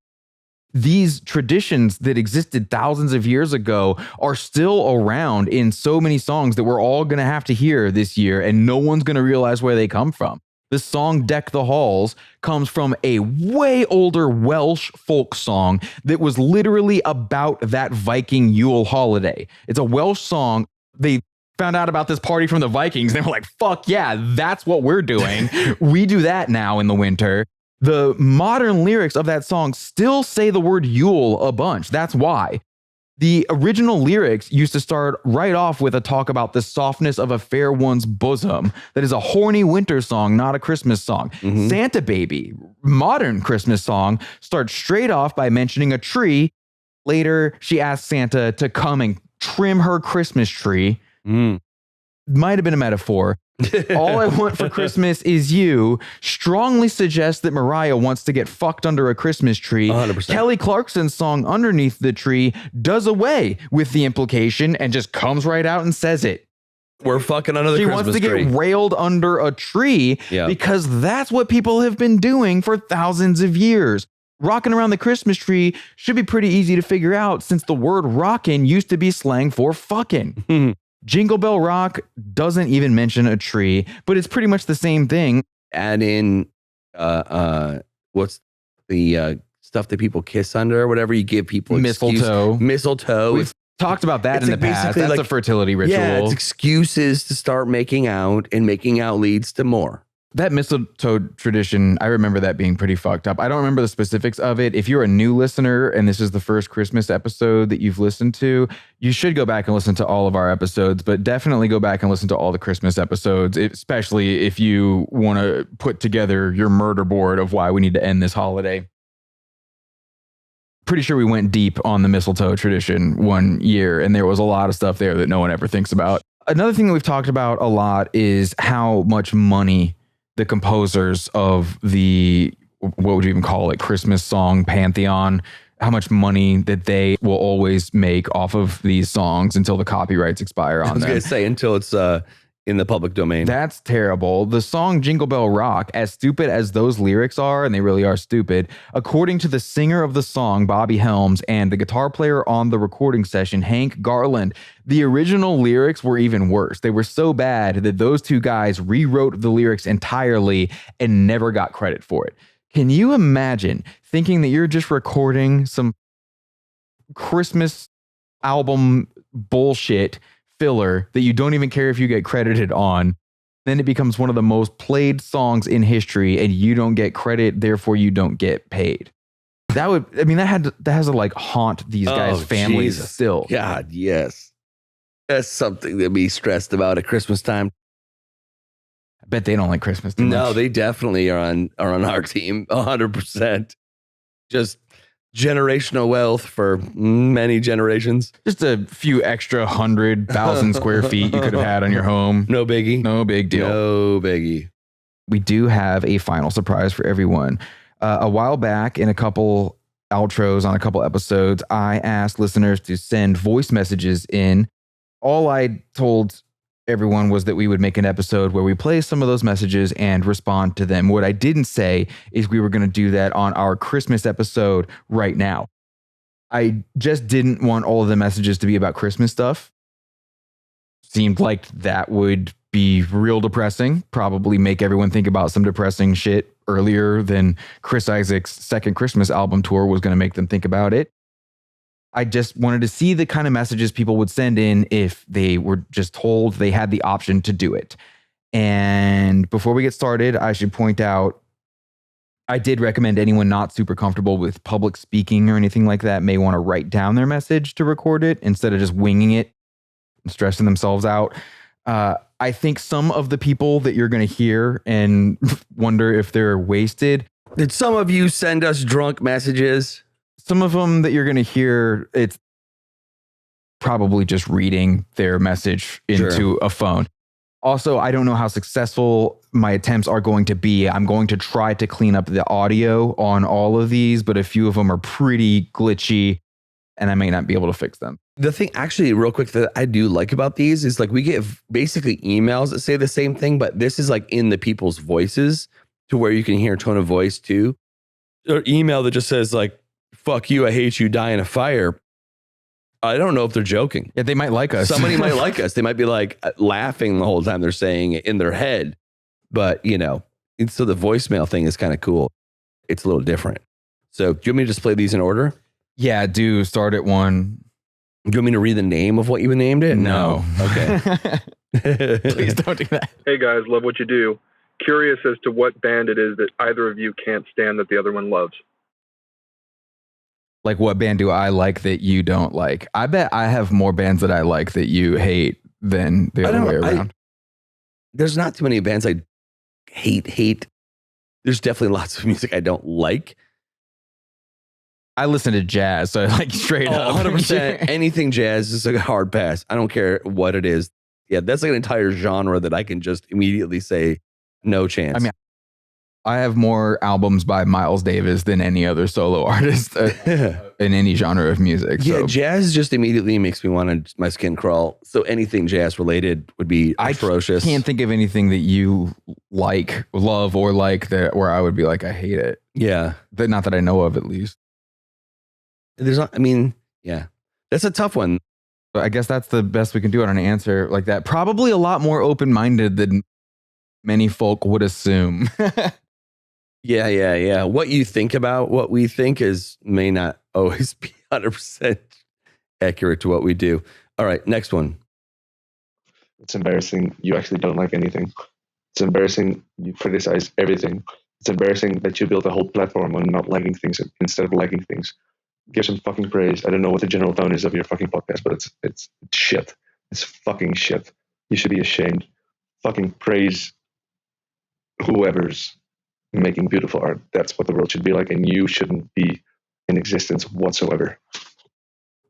These traditions that existed thousands of years ago are still around in so many songs that we're all going to have to hear this year, and no one's going to realize where they come from. The song "Deck the Halls" comes from a way older Welsh folk song that was literally about that Viking Yule holiday. It's a Welsh song. They found out about this party from the Vikings. And they were like, fuck yeah, that's what we're doing. We do that now in the winter. The modern lyrics of that song still say the word Yule a bunch. That's why. The original lyrics used to start right off with a talk about the softness of a fair one's bosom. That is a horny winter song, not a Christmas song. Santa Baby, modern Christmas song, starts straight off by mentioning a tree. Later, she asks Santa to come and trim her Christmas tree. Might have been a metaphor. All I want for Christmas is you strongly suggests that Mariah wants to get fucked under a Christmas tree.
100%.
Kelly Clarkson's song "Underneath the Tree" does away with the implication and just comes right out and says it.
We're fucking under the Christmas tree.
She wants to get railed under a tree because that's what people have been doing for thousands of years. Rocking around the Christmas tree should be pretty easy to figure out since the word rockin' used to be slang for fucking. Jingle Bell Rock doesn't even mention a tree, but it's pretty much the same thing.
Add in what's the stuff that people kiss under or whatever you give people? Mistletoe.
We've talked about that in the past. That's like a fertility ritual.
Yeah, it's excuses to start making out, and making out leads to more.
That mistletoe tradition, I remember that being pretty fucked up. I don't remember the specifics of it. If you're a new listener and this is the first Christmas episode that you've listened to, you should go back and listen to all of our episodes, but definitely go back and listen to all the Christmas episodes, especially if you want to put together your murder board of why we need to end this holiday. Pretty sure we went deep on the mistletoe tradition one year, and there was a lot of stuff there that no one ever thinks about. Another thing that we've talked about a lot is how much money the composers of the, what would you even call it, Christmas song pantheon, how much money that they will always make off of these songs until the copyrights expire on them.
I was going to say until it's in the public domain.
That's terrible. The song Jingle Bell Rock, as stupid as those lyrics are, and they really are stupid, according to the singer of the song, Bobby Helms, and the guitar player on the recording session, Hank Garland, the original lyrics were even worse. They were so bad that those two guys rewrote the lyrics entirely and never got credit for it. Can you imagine thinking that you're just recording some Christmas album bullshit filler that you don't even care if you get credited on? Then it becomes one of the most played songs in history and you don't get credit, therefore you don't get paid. That would, I mean, that has to like haunt these guys' families Jesus. Still.
God, yes. That's something to be stressed about at Christmas time.
Bet they don't like Christmas too much.
No, they definitely are on our team 100%. Just generational wealth for many generations.
Just a few extra 100,000 square feet you could have had on your home.
No biggie.
No big deal.
No biggie.
We do have a final surprise for everyone. A while back in a couple outros on a couple episodes, I asked listeners to send voice messages in. All I told everyone was that we would make an episode where we play some of those messages and respond to them. What I didn't say is we were going to do that on our Christmas episode right now. I just didn't want all of the messages to be about Christmas stuff. Seemed like that would be real depressing, probably make everyone think about some depressing shit earlier than Chris Isaak's second Christmas album tour was going to make them think about it. I just wanted to see the kind of messages people would send in if they were just told they had the option to do it. And before we get started, I should point out, I did recommend anyone not super comfortable with public speaking or anything like that may want to write down their message to record it instead of just winging it and stressing themselves out. I think some of the people that you're going to hear and wonder if they're wasted.
Did some of you send us drunk messages?
Some of them that you're going to hear, it's probably just reading their message into a phone. Also, I don't know how successful my attempts are going to be. I'm going to try to clean up the audio on all of these, but a few of them are pretty glitchy and I may not be able to fix them.
The thing actually real quick that I do like about these is like we get basically emails that say the same thing, but this is like in the people's voices to where you can hear tone of voice too. Or email that just says like, fuck you, I hate you, die in a fire. I don't know if they're joking.
Yeah, they might like us.
Somebody might like us. They might be like laughing the whole time they're saying it in their head. But, you know, so the voicemail thing is kind of cool. It's a little different. So do you want me to just play these in order?
Yeah, do start at one.
Do you want me to read the name of what you named it?
No.
Okay.
Please don't do that.
Hey guys, love what you do. Curious as to what band it is that either of you can't stand that the other one loves.
Like, what band do I like that you don't like? I bet I have more bands that I like that you hate than the other way around.
There's not too many bands I hate. There's definitely lots of music I don't like.
I listen to jazz, so like straight up.
100%. Anything jazz is like a hard pass. I don't care what it is. Yeah, that's like an entire genre that I can just immediately say no chance.
I mean, I have more albums by Miles Davis than any other solo artist in any genre of music.
Yeah,
so.
Jazz just immediately makes me want to my skin crawl. So anything jazz related would be atrocious.
I can't think of anything that you like, love, or like that where I would be like, I hate it.
Yeah.
Not that I know of, at least.
There's not, I mean, yeah, that's a tough one.
But I guess that's the best we can do on an answer like that. Probably a lot more open-minded than many folk would assume.
Yeah. What you think about what we think may not always be 100% accurate to what we do. All right, next one.
It's embarrassing you actually don't like anything. It's embarrassing you criticize everything. It's embarrassing that you built a whole platform on not liking things instead of liking things. Give some fucking praise. I don't know what the general tone is of your fucking podcast, but it's shit. It's fucking shit. You should be ashamed. Fucking praise whoever's making beautiful art. That's what the world should be like, and you shouldn't be in existence whatsoever.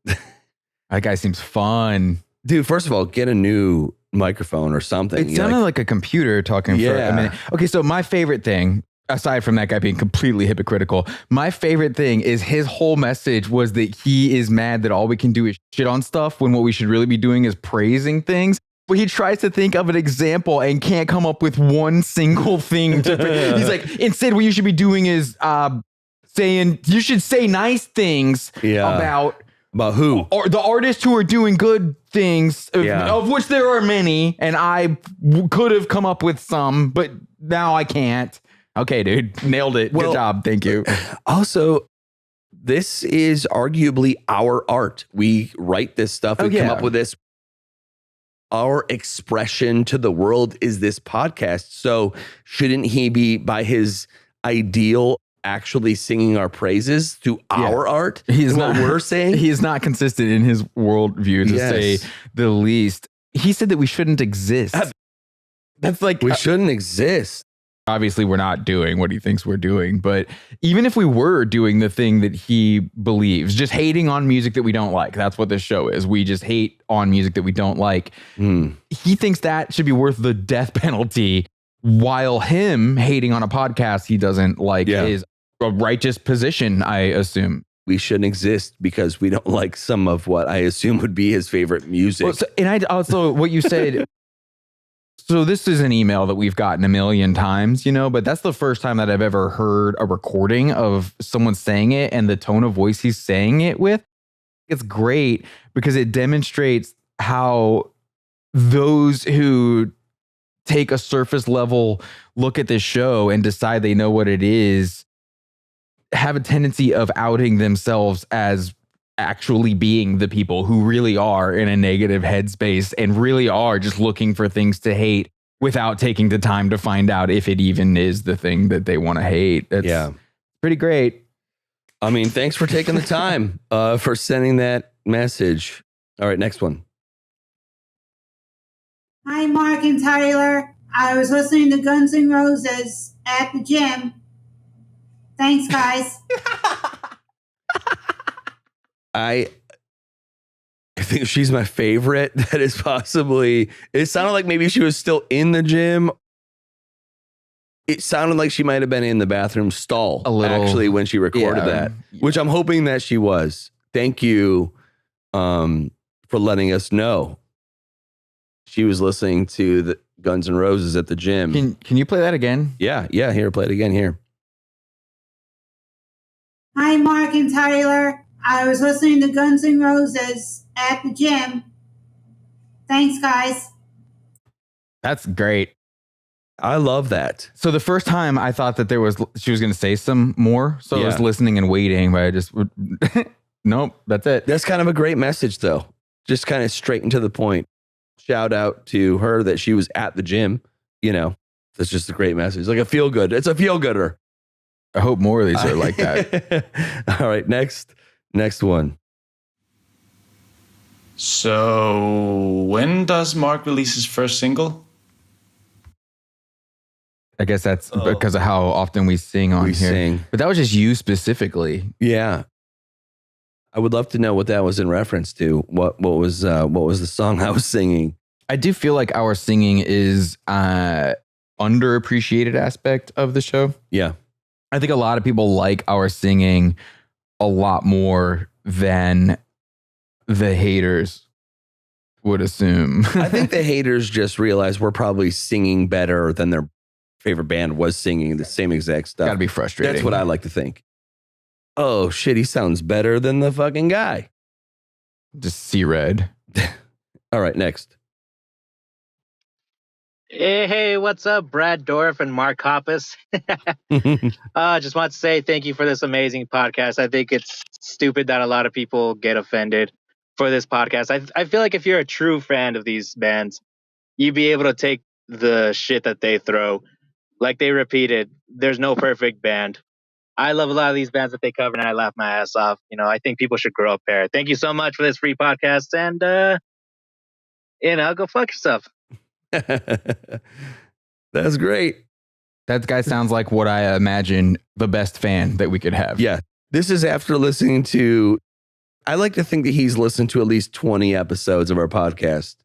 That guy seems fun.
Dude, first of all, get a new microphone or something.
It sounded like a computer talking for a minute. Okay, so my favorite thing, aside from that guy being completely hypocritical, my favorite thing is his whole message was that he is mad that all we can do is shit on stuff when what we should really be doing is praising things. But he tries to think of an example and can't come up with one single thing. He's like, instead, what you should be doing is saying, you should say nice things about
who?
Or the artists who are doing good things, of which there are many. And I could have come up with some, but now I can't. Okay, dude, nailed it. Good job. Thank you.
Also, this is arguably our art. We write this stuff. We come up with this. Our expression to the world is this podcast. So shouldn't he be, by his ideal, actually singing our praises to our art?
He's not
what we're saying.
He is not consistent in his worldview, to say the least. He said that we shouldn't exist. That's like,
We shouldn't exist.
obviously we're not doing what he thinks we're doing, but even if we were doing the thing that he believes, just hating on music that we don't like, that's what this show is. We just hate on music that we don't like. He thinks that should be worth the death penalty, while him hating on a podcast he doesn't like is a righteous position, I assume.
We shouldn't exist because we don't like some of what I assume would be his favorite music.
Well, and I also, what you said, so this is an email that we've gotten a million times, but that's the first time that I've ever heard a recording of someone saying it and the tone of voice he's saying it with. It's great because it demonstrates how those who take a surface level look at this show and decide they know what it is have a tendency of outing themselves as actually being the people who really are in a negative headspace and really are just looking for things to hate without taking the time to find out if it even is the thing that they want to hate. That's pretty great.
I mean, thanks for taking the time for sending that message. All right, next one.
Hi, Mark and Tyler. I was listening to Guns N' Roses at the gym. Thanks, guys.
I think she's my favorite. That is possibly, it sounded like maybe she was still in the gym. It sounded like she might have been in the bathroom stall a little, actually, when she recorded that, which I'm hoping that she was. Thank you for letting us know. She was listening to the Guns N' Roses at the gym.
Can you play that again?
Yeah. Here, play it again here.
Hi, Mark and Tyler. I was listening to Guns N' Roses at the gym. Thanks, guys.
That's great.
I love that.
So the first time I thought that she was going to say some more. So I was listening and waiting, but I just, nope, that's it.
That's kind of a great message, though. Just kind of straight and to the point. Shout out to her that she was at the gym. That's just a great message. Like a feel good. It's a feel gooder.
I hope more of these are like that.
All right, next one.
So when does Mark release his first single?
I guess that's because of how often we sing on here. But that was just you specifically.
Yeah. I would love to know what that was in reference to. What was the song I was singing?
I do feel like our singing is underappreciated aspect of the show.
Yeah.
I think a lot of people like our singing a lot more than the haters would assume.
I think the haters just realize we're probably singing better than their favorite band was singing the same exact stuff.
Gotta be frustrating.
That's what I like to think. Oh shit, he sounds better than the fucking guy.
Just see red.
All right, next.
Hey, what's up, Brad Dorff and Mark Hoppus? Just want to say thank you for this amazing podcast. I think it's stupid that a lot of people get offended for this podcast. I feel like if you're a true fan of these bands, you'd be able to take the shit that they throw. Like they repeated, there's no perfect band. I love a lot of these bands that they cover, and I laugh my ass off. I think people should grow up here. Thank you so much for this free podcast, and go fuck yourself.
That's great.
That guy sounds like what I imagine the best fan that we could have.
Yeah. This is after listening to, I like to think that he's listened to at least 20 episodes of our podcast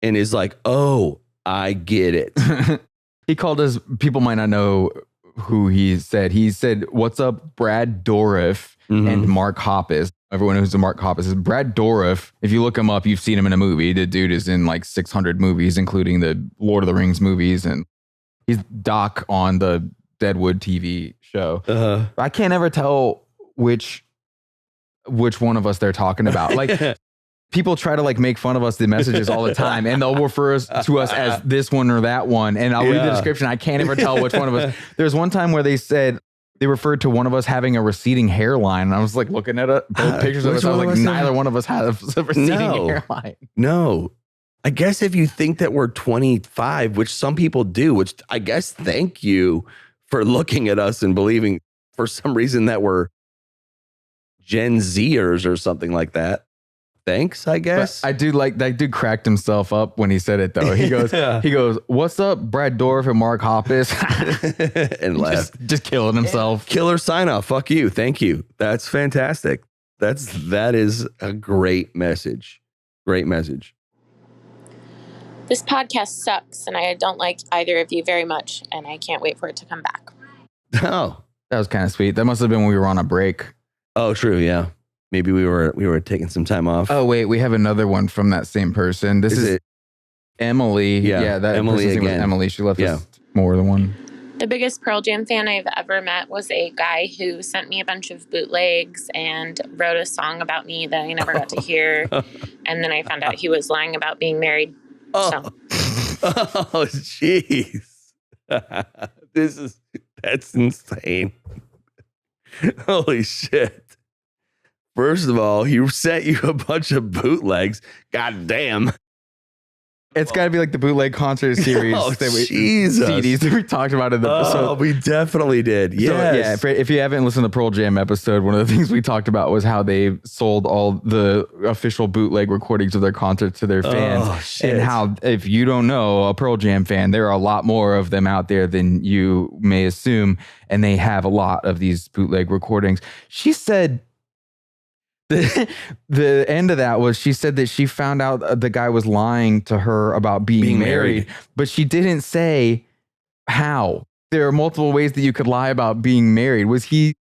and is like, oh, I get it.
He called us, people might not know who he said. He said, what's up, Brad Dorff and Mark Hoppus. Everyone knows who Mark Hoppus is. Brad Dorff, if you look him up, you've seen him in a movie. The dude is in like 600 movies, including the Lord of the Rings movies. And he's Doc on the Deadwood TV show. I can't ever tell which one of us they're talking about. Like people try to like make fun of us, the messages all the time, and they'll refer to us as this one or that one. And I'll read the description. I can't ever tell which one of us. There's one time where they said, they referred to one of us having a receding hairline. And I was like looking at both pictures of us. I was like, neither one of us has a receding hairline.
No. I guess if you think that we're 25, which some people do, which I guess thank you for looking at us and believing for some reason that we're Gen Zers or something like that. thanks, I guess.
But I do like that dude cracked himself up when he said it though. He goes, he goes, "What's up, Brad Dorff and Mark Hoppus?"
And laughed.
Just killing himself.
Killer sign off. Fuck you. Thank you. That's fantastic. That is a great message. Great message.
This podcast sucks, and I don't like either of you very much, and I can't wait for it to come back.
Oh,
That was kind of sweet. That must have been when we were on a break.
oh, true. Yeah, maybe we were taking some time off.
Oh wait, we have another one from that same person. This is
it?
Emily.
Yeah,
that
Emily
person's name was
again.
Emily. She left
Yeah.
us more than one.
The biggest Pearl Jam fan I've ever met was a guy who sent me a bunch of bootlegs and wrote a song about me that I never got to hear. And then I found out he was lying about being married.
Oh, oh, jeez. That's insane. Holy shit. First of all, he sent you a bunch of bootlegs. God damn.
It's got to be like the bootleg concert series
Oh,
that we
Jesus.
CDs that we talked about in the
Oh,
episode.
we definitely did. Yes.
So, yeah, if you haven't listened to Pearl Jam episode, one of the things we talked about was how they sold all the official bootleg recordings of their concerts to their fans.
Oh, shit.
And how, if you don't know a Pearl Jam fan, there are a lot more of them out there than you may assume. And they have a lot of these bootleg recordings. She said, the end of that was she said that she found out the guy was lying to her about being married, but she didn't say how. There are multiple ways that you could lie about being married. Was he,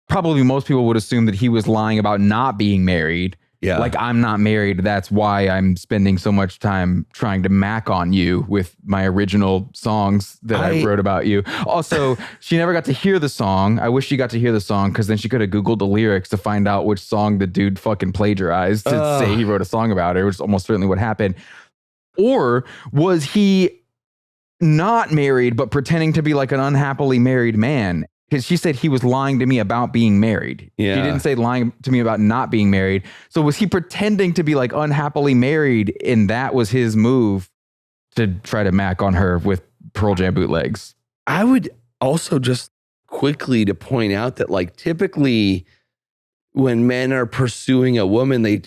probably most people would assume that he was lying about not being married.
Yeah.
Like, I'm not married. That's why I'm spending so much time trying to mac on you with my original songs that I wrote about you. Also, she never got to hear the song. I wish she got to hear the song because then she could have Googled the lyrics to find out which song the dude fucking plagiarized to say he wrote a song about her, which is almost certainly what happened. Or was he not married, but pretending to be like an unhappily married man? Because she said he was lying to me about being married.
Yeah.
She didn't say lying to me about not being married. So was he pretending to be like unhappily married, and that was his move to try to mac on her with Pearl Jam bootlegs?
I would also just quickly to point out that like typically when men are pursuing a woman, they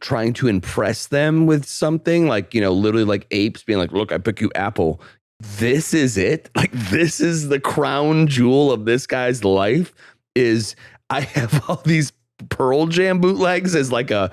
trying to impress them with something like, you know, literally like apes being like, look, I pick you apple. This is it. Like, this is the crown jewel of this guy's life is I have all these Pearl Jam bootlegs as like a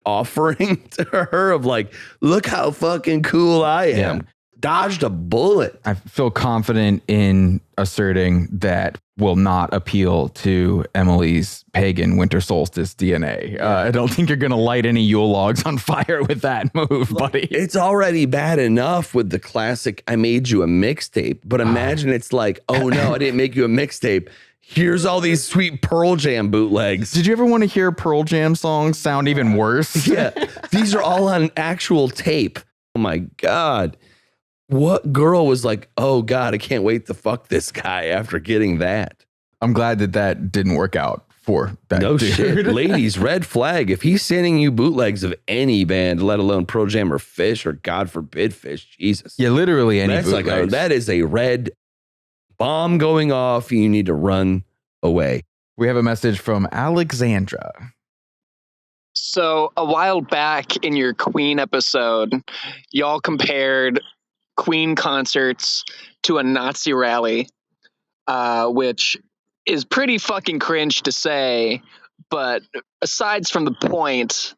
offering to her of like, look how fucking cool I am.
Yeah.
Dodged a bullet.
I feel confident in asserting that will not appeal to Emily's pagan winter solstice DNA. I don't think you're going to light any Yule logs on fire with that move, buddy.
It's already bad enough with the classic, I made you a mixtape, but imagine it's like, oh no, I didn't make you a mixtape. Here's all these sweet Pearl Jam bootlegs.
Did you ever want to hear Pearl Jam songs sound even worse?
Yeah, these are all on actual tape. Oh my God. What girl was like, oh God, I can't wait to fuck this guy after getting that?
I'm glad that didn't work out for that
No
dude.
shit. Ladies, red flag. If he's sending you bootlegs of any band, let alone Pearl Jam or Fish or God forbid Fish, Jesus.
Yeah, literally any
That's like
bootlegs.
that is a red bomb going off. You need to run away.
We have a message from Alexandra.
So a while back in your Queen episode, y'all compared Queen concerts to a Nazi rally, which is pretty fucking cringe to say. But aside from the point,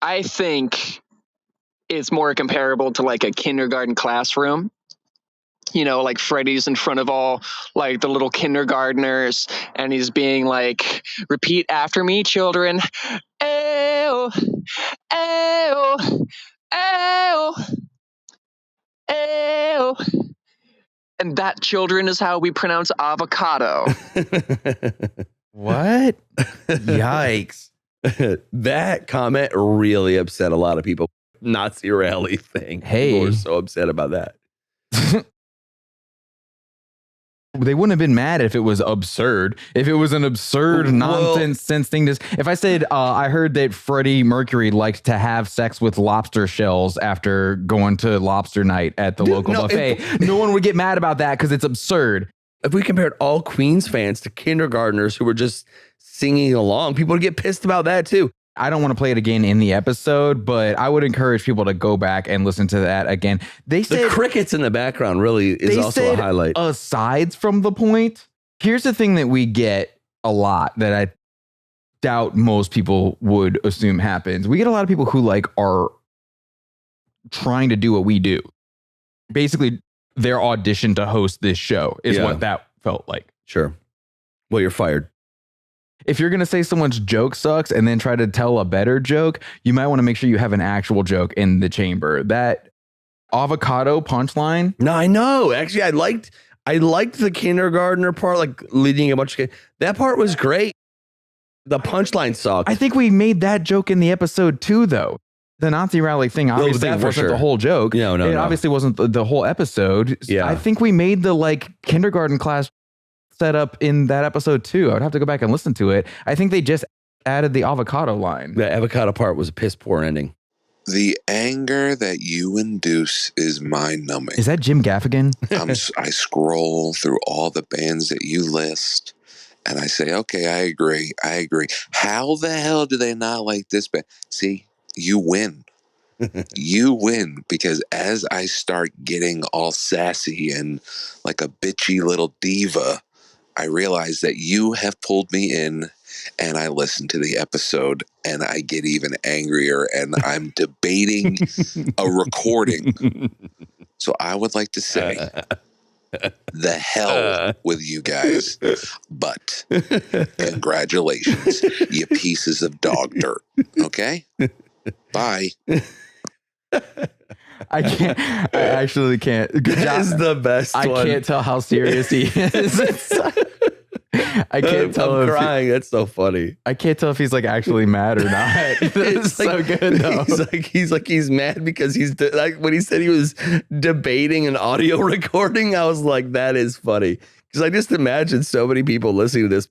I think it's more comparable to like a kindergarten classroom. You know, like Freddie's in front of all like the little kindergartners and he's being like, repeat after me, children. Ew, ew, ew, ew. And that, children, is how we pronounce avocado.
What? Yikes.
That comment really upset a lot of people. Nazi rally thing.
Hey.
People were so upset about that.
They wouldn't have been mad if it was absurd. If it was an absurd nonsense thing. If I said, I heard that Freddie Mercury liked to have sex with lobster shells after going to lobster night at the local buffet, no one would get mad about that because it's absurd.
If we compared all Queens fans to kindergartners who were just singing along, people would get pissed about that too.
I don't want to play it again in the episode, but I would encourage people to go back and listen to that again. They said
the crickets in the background really is also a highlight.
Aside from the point, here's the thing that we get a lot that I doubt most people would assume happens. We get a lot of people who like are trying to do what we do. Basically, their audition to host this show is what that felt like.
Sure. Well, you're fired.
If you're going to say someone's joke sucks and then try to tell a better joke, you might want to make sure you have an actual joke in the chamber. That avocado punchline.
No, I know. Actually, I liked the kindergartner part, like leading a bunch of kids. That part was great. The punchline sucked.
I think we made that joke in the episode too, though. The Nazi rally thing obviously wasn't the whole joke.
No.
It obviously wasn't the whole episode.
Yeah.
I think we made the like kindergarten class set up in that episode too. I would have to go back and listen to it. I think they just added the avocado line.
The avocado part was a piss poor ending.
The anger that you induce is mind-numbing.
Is that Jim Gaffigan?
I scroll through all the bands that you list, and I say, okay, I agree. How the hell do they not like this band? See, you win. You win, because as I start getting all sassy and like a bitchy little diva, I realize that you have pulled me in, and I listen to the episode and I get even angrier, and I'm debating a recording. So I would like to say, the hell with you guys, but congratulations, you pieces of dog dirt. Okay? Bye.
I can't. I actually can't.
That is the best one.
I can't tell how serious he is. I can't tell.
I'm crying. That's so funny.
I can't tell if he's like actually mad or not. It's so
like,
good though.
He's mad because he's like when he said he was debating an audio recording. I was like, that is funny, because I just imagine so many people listening to this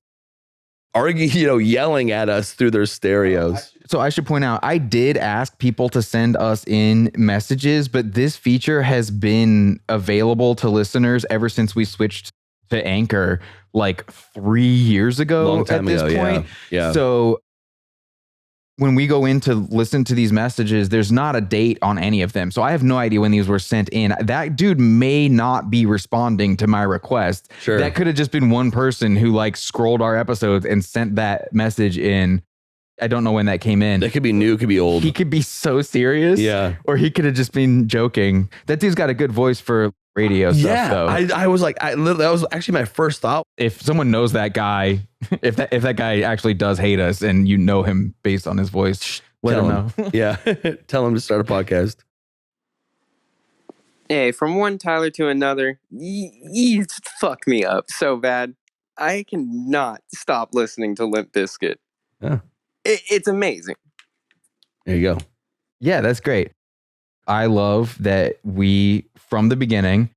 arguing, yelling at us through their stereos.
So I should point out, I did ask people to send us in messages, but this feature has been available to listeners ever since we switched to Anchor like 3 years ago.
Long time
at this
ago,
point.
Yeah.
So when we go in to listen to these messages, there's not a date on any of them. So I have no idea when these were sent in. That dude may not be responding to my request.
Sure.
That could have just been one person who like scrolled our episodes and sent that message in. I don't know when that came in.
That could be new, could be old.
He could be so serious.
Yeah.
Or he could have just been joking. That dude's got a good voice for radio stuff, though.
I was like, that was actually my first thought.
If someone knows that guy, if that guy actually does hate us and you know him based on his voice, let him know.
Yeah. Tell him to start a podcast.
Hey, from one Tyler to another, you fuck me up so bad. I cannot stop listening to Limp Bizkit.
Yeah.
It's amazing.
There you go.
Yeah, that's great. I love that we, from the beginning,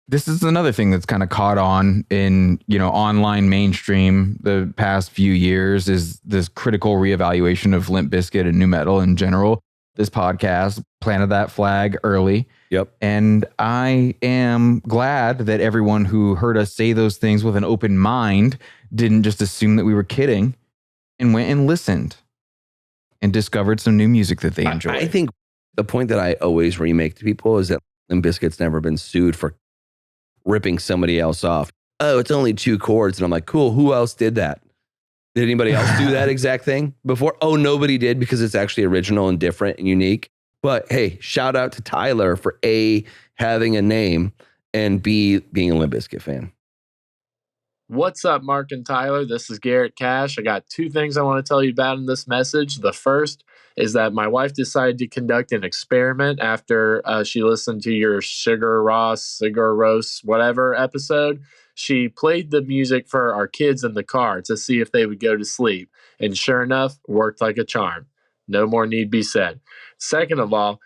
this is another thing that's kind of caught on in, online mainstream the past few years, is this critical reevaluation of Limp Bizkit and nu metal in general. This podcast planted that flag early.
Yep.
And I am glad that everyone who heard us say those things with an open mind didn't just assume that we were kidding and went and listened and discovered some new music that they enjoy.
I think the point that I always remake to people is that Limp Bizkit's never been sued for ripping somebody else off. Oh, it's only 2 chords. And I'm like, cool, who else did that? Did anybody else do that exact thing before? Oh, nobody did, because it's actually original and different and unique. But hey, shout out to Tyler for A, having a name, and B, being a Limp Bizkit fan.
What's up, Mark and Tyler? This is Garrett Cash. I got 2 things I want to tell you about in this message. The first is that my wife decided to conduct an experiment after she listened to your Sigur Rós, whatever episode. She played the music for our kids in the car to see if they would go to sleep. And sure enough, worked like a charm. No more need be said. Second of all,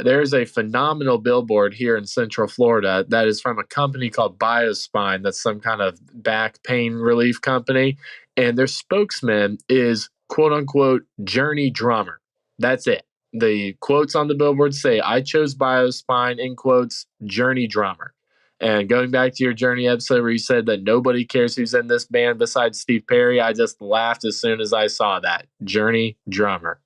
there's a phenomenal billboard here in Central Florida that is from a company called BioSpine. That's some kind of back pain relief company. And their spokesman is, quote unquote, Journey Drummer. That's it. The quotes on the billboard say, I chose BioSpine, in quotes, Journey Drummer. And going back to your Journey episode where you said that nobody cares who's in this band besides Steve Perry, I just laughed as soon as I saw that. Journey drummer.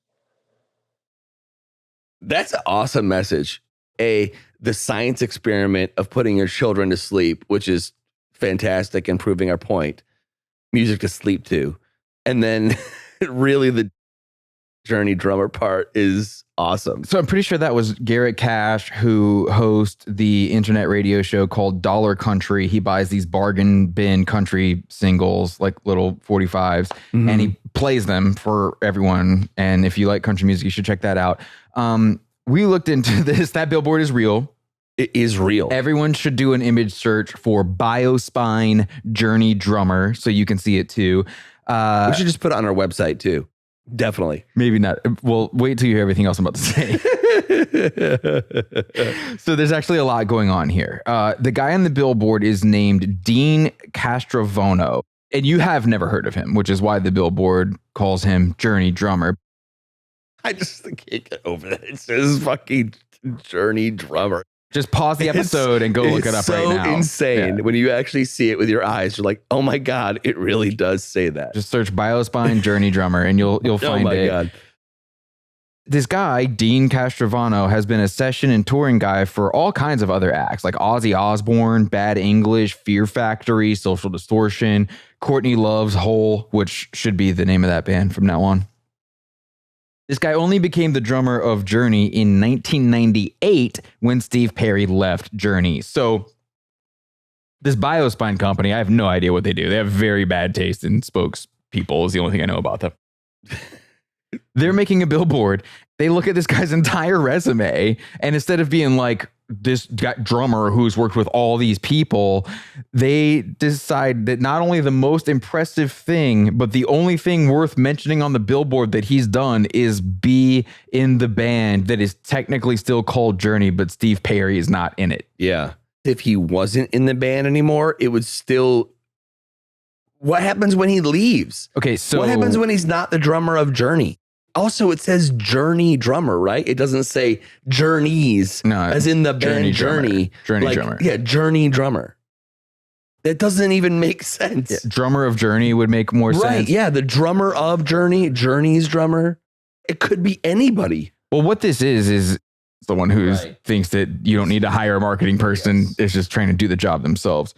That's an awesome message. The science experiment of putting your children to sleep, which is fantastic and proving our point. Music to sleep to. And then really the Journey drummer part is awesome.
So I'm pretty sure that was Garrett Cash, who hosts the internet radio show called Dollar Country. He buys these bargain bin country singles, like little 45s, and he plays them for everyone. And if you like country music, you should check that out. We looked into this. That billboard is real.
It is real.
Everyone should do an image search for Biospine Journey drummer so you can see it too.
We should just put it on our website too. Definitely.
Maybe not. Well, wait till you hear everything else I'm about to say. So there's actually a lot going on here. The guy on the billboard is named Dean Castrovono, and you have never heard of him, which is why the billboard calls him Journey drummer.
I just can't get over that. It says fucking Journey drummer.
Just pause the episode and go look it up right now.
It's so insane. When you actually see it with your eyes, you're like, oh my God, it really does say that.
Just search Biospine Journey drummer and you'll find it. Oh my God. This guy, Dean Castrovono, has been a session and touring guy for all kinds of other acts like Ozzy Osbourne, Bad English, Fear Factory, Social Distortion, Courtney Love's Hole, which should be the name of that band from now on. This guy only became the drummer of Journey in 1998 when Steve Perry left Journey. So this Biospine company, I have no idea what they do. They have very bad taste in spokespeople is the only thing I know about them. They're making a billboard. They look at this guy's entire resume, and instead of being like this drummer who's worked with all these people, they decide that not only the most impressive thing, but the only thing worth mentioning on the billboard that he's done is be in the band that is technically still called Journey, but Steve Perry is not in it.
Yeah. If he wasn't in the band anymore, it would still... What happens when he leaves?
Okay, so...
What happens when he's not the drummer of Journey? Also, it says Journey drummer, right? It doesn't say Journeys, as in the band Journey.
Journey drummer.
Yeah, Journey drummer. That doesn't even make sense.
Yeah, drummer of Journey would make more sense.
Right, yeah, the drummer of Journey, Journey's drummer. It could be anybody.
Well, what this is someone who thinks that you don't need to hire a marketing person, is just trying to do the job themselves.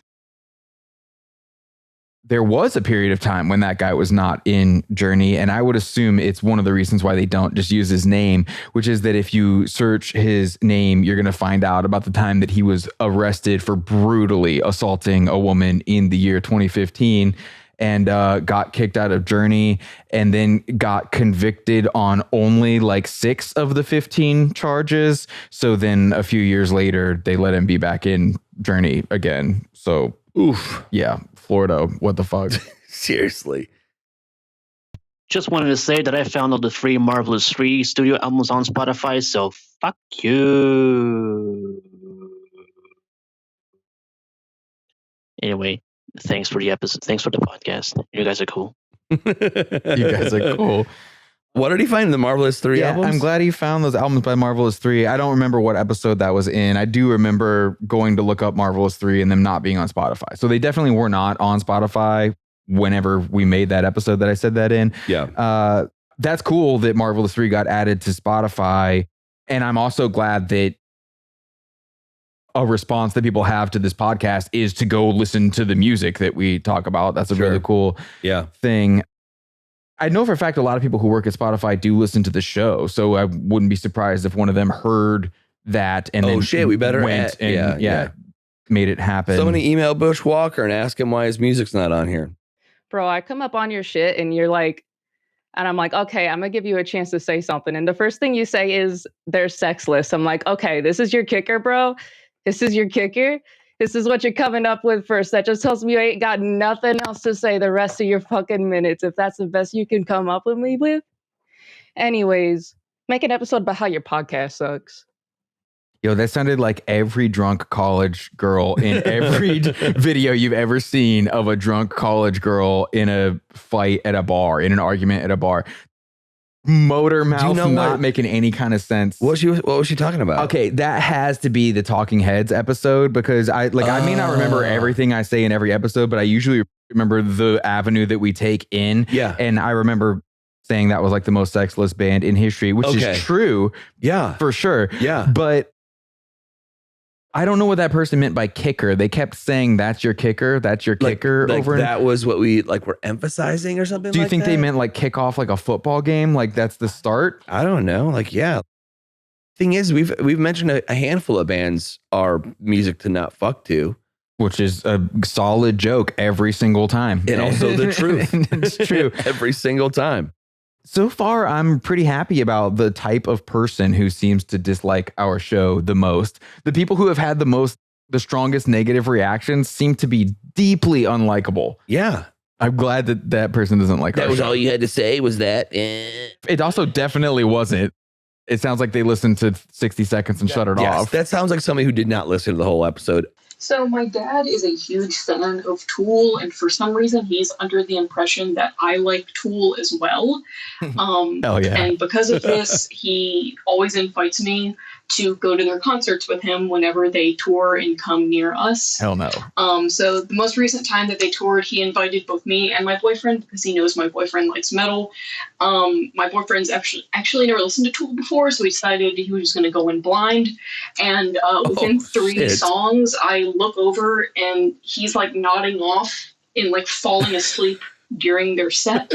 There was a period of time when that guy was not in Journey, and I would assume it's one of the reasons why they don't just use his name, which is that if you search his name, you're going to find out about the time that he was arrested for brutally assaulting a woman in the year 2015 and got kicked out of Journey and then got convicted on only like 6 of the 15 charges. So then a few years later, they let him be back in Journey again. So, oof. Yeah. Florida, what the fuck?
Seriously.
Just wanted to say that I found all the free Marvelous 3 studio albums on Spotify, so fuck you. Anyway, thanks for the episode. Thanks for the podcast. You guys are cool.
You guys are cool.
What did he find in the Marvelous 3 albums?
I'm glad he found those albums by Marvelous 3. I don't remember what episode that was in. I do remember going to look up Marvelous 3 and them not being on Spotify. So they definitely were not on Spotify whenever we made that episode that I said that in.
Yeah.
That's cool that Marvelous 3 got added to Spotify. And I'm also glad that a response that people have to this podcast is to go listen to the music that we talk about. That's a really cool thing. I know for a fact a lot of people who work at Spotify do listen to the show, so I wouldn't be surprised if one of them heard that and then
we better
went and made it happen.
Somebody email Bushwalker and ask him why his music's not on here.
Bro, I come up on your shit and you're like, and I'm like, okay, I'm gonna give you a chance to say something. And the first thing you say is they're sexless. I'm like, okay, this is your kicker, bro. This is your kicker. This is what you're coming up with first. That just tells me you ain't got nothing else to say the rest of your fucking minutes, if that's the best you can come up with me with. Anyways, make an episode about how your podcast sucks.
Yo, that sounded like every drunk college girl in every video you've ever seen of a drunk college girl in a fight at a bar, in an argument at a bar. motor mouth not
what-
making any kind of sense.
What was she talking about?
Okay, that has to be the Talking Heads episode because I may not remember everything I say in every episode, but I usually remember the avenue that we take in.
Yeah.
And I remember saying that was like the most sexless band in history, which is true.
Yeah.
For sure.
Yeah.
But I don't know what that person meant by kicker. They kept saying that's your kicker, over and
that was what we were emphasizing or something.
Do you
like
think
that?
they meant like kick off like a football game? Like that's the start?
I don't know. Yeah. Thing is, we've mentioned a handful of bands are music to not fuck to.
Which is a solid joke every single time.
And also the truth.
It's true.
Every single time.
So far, I'm pretty happy about the type of person who seems to dislike our show the most. The people who have had the strongest negative reactions seem to be deeply unlikable.
Yeah.
I'm glad that person doesn't like our show.
That was all you had to say was that.
It also definitely wasn't. It sounds like they listened to 60 seconds and shut it off.
That sounds like somebody who did not listen to the whole episode.
So my dad is a huge fan of Tool, and for some reason he's under the impression that I like Tool as well.
Hell yeah.
And because of this, he always invites me to go to their concerts with him whenever they tour and come near us.
Hell no.
So the most recent time that they toured, he invited both me and my boyfriend because he knows my boyfriend likes metal. My boyfriend's actually never listened to Tool before, so he decided he was just going to go in blind. And within 3 songs, I look over and he's like nodding off and like falling asleep during their set.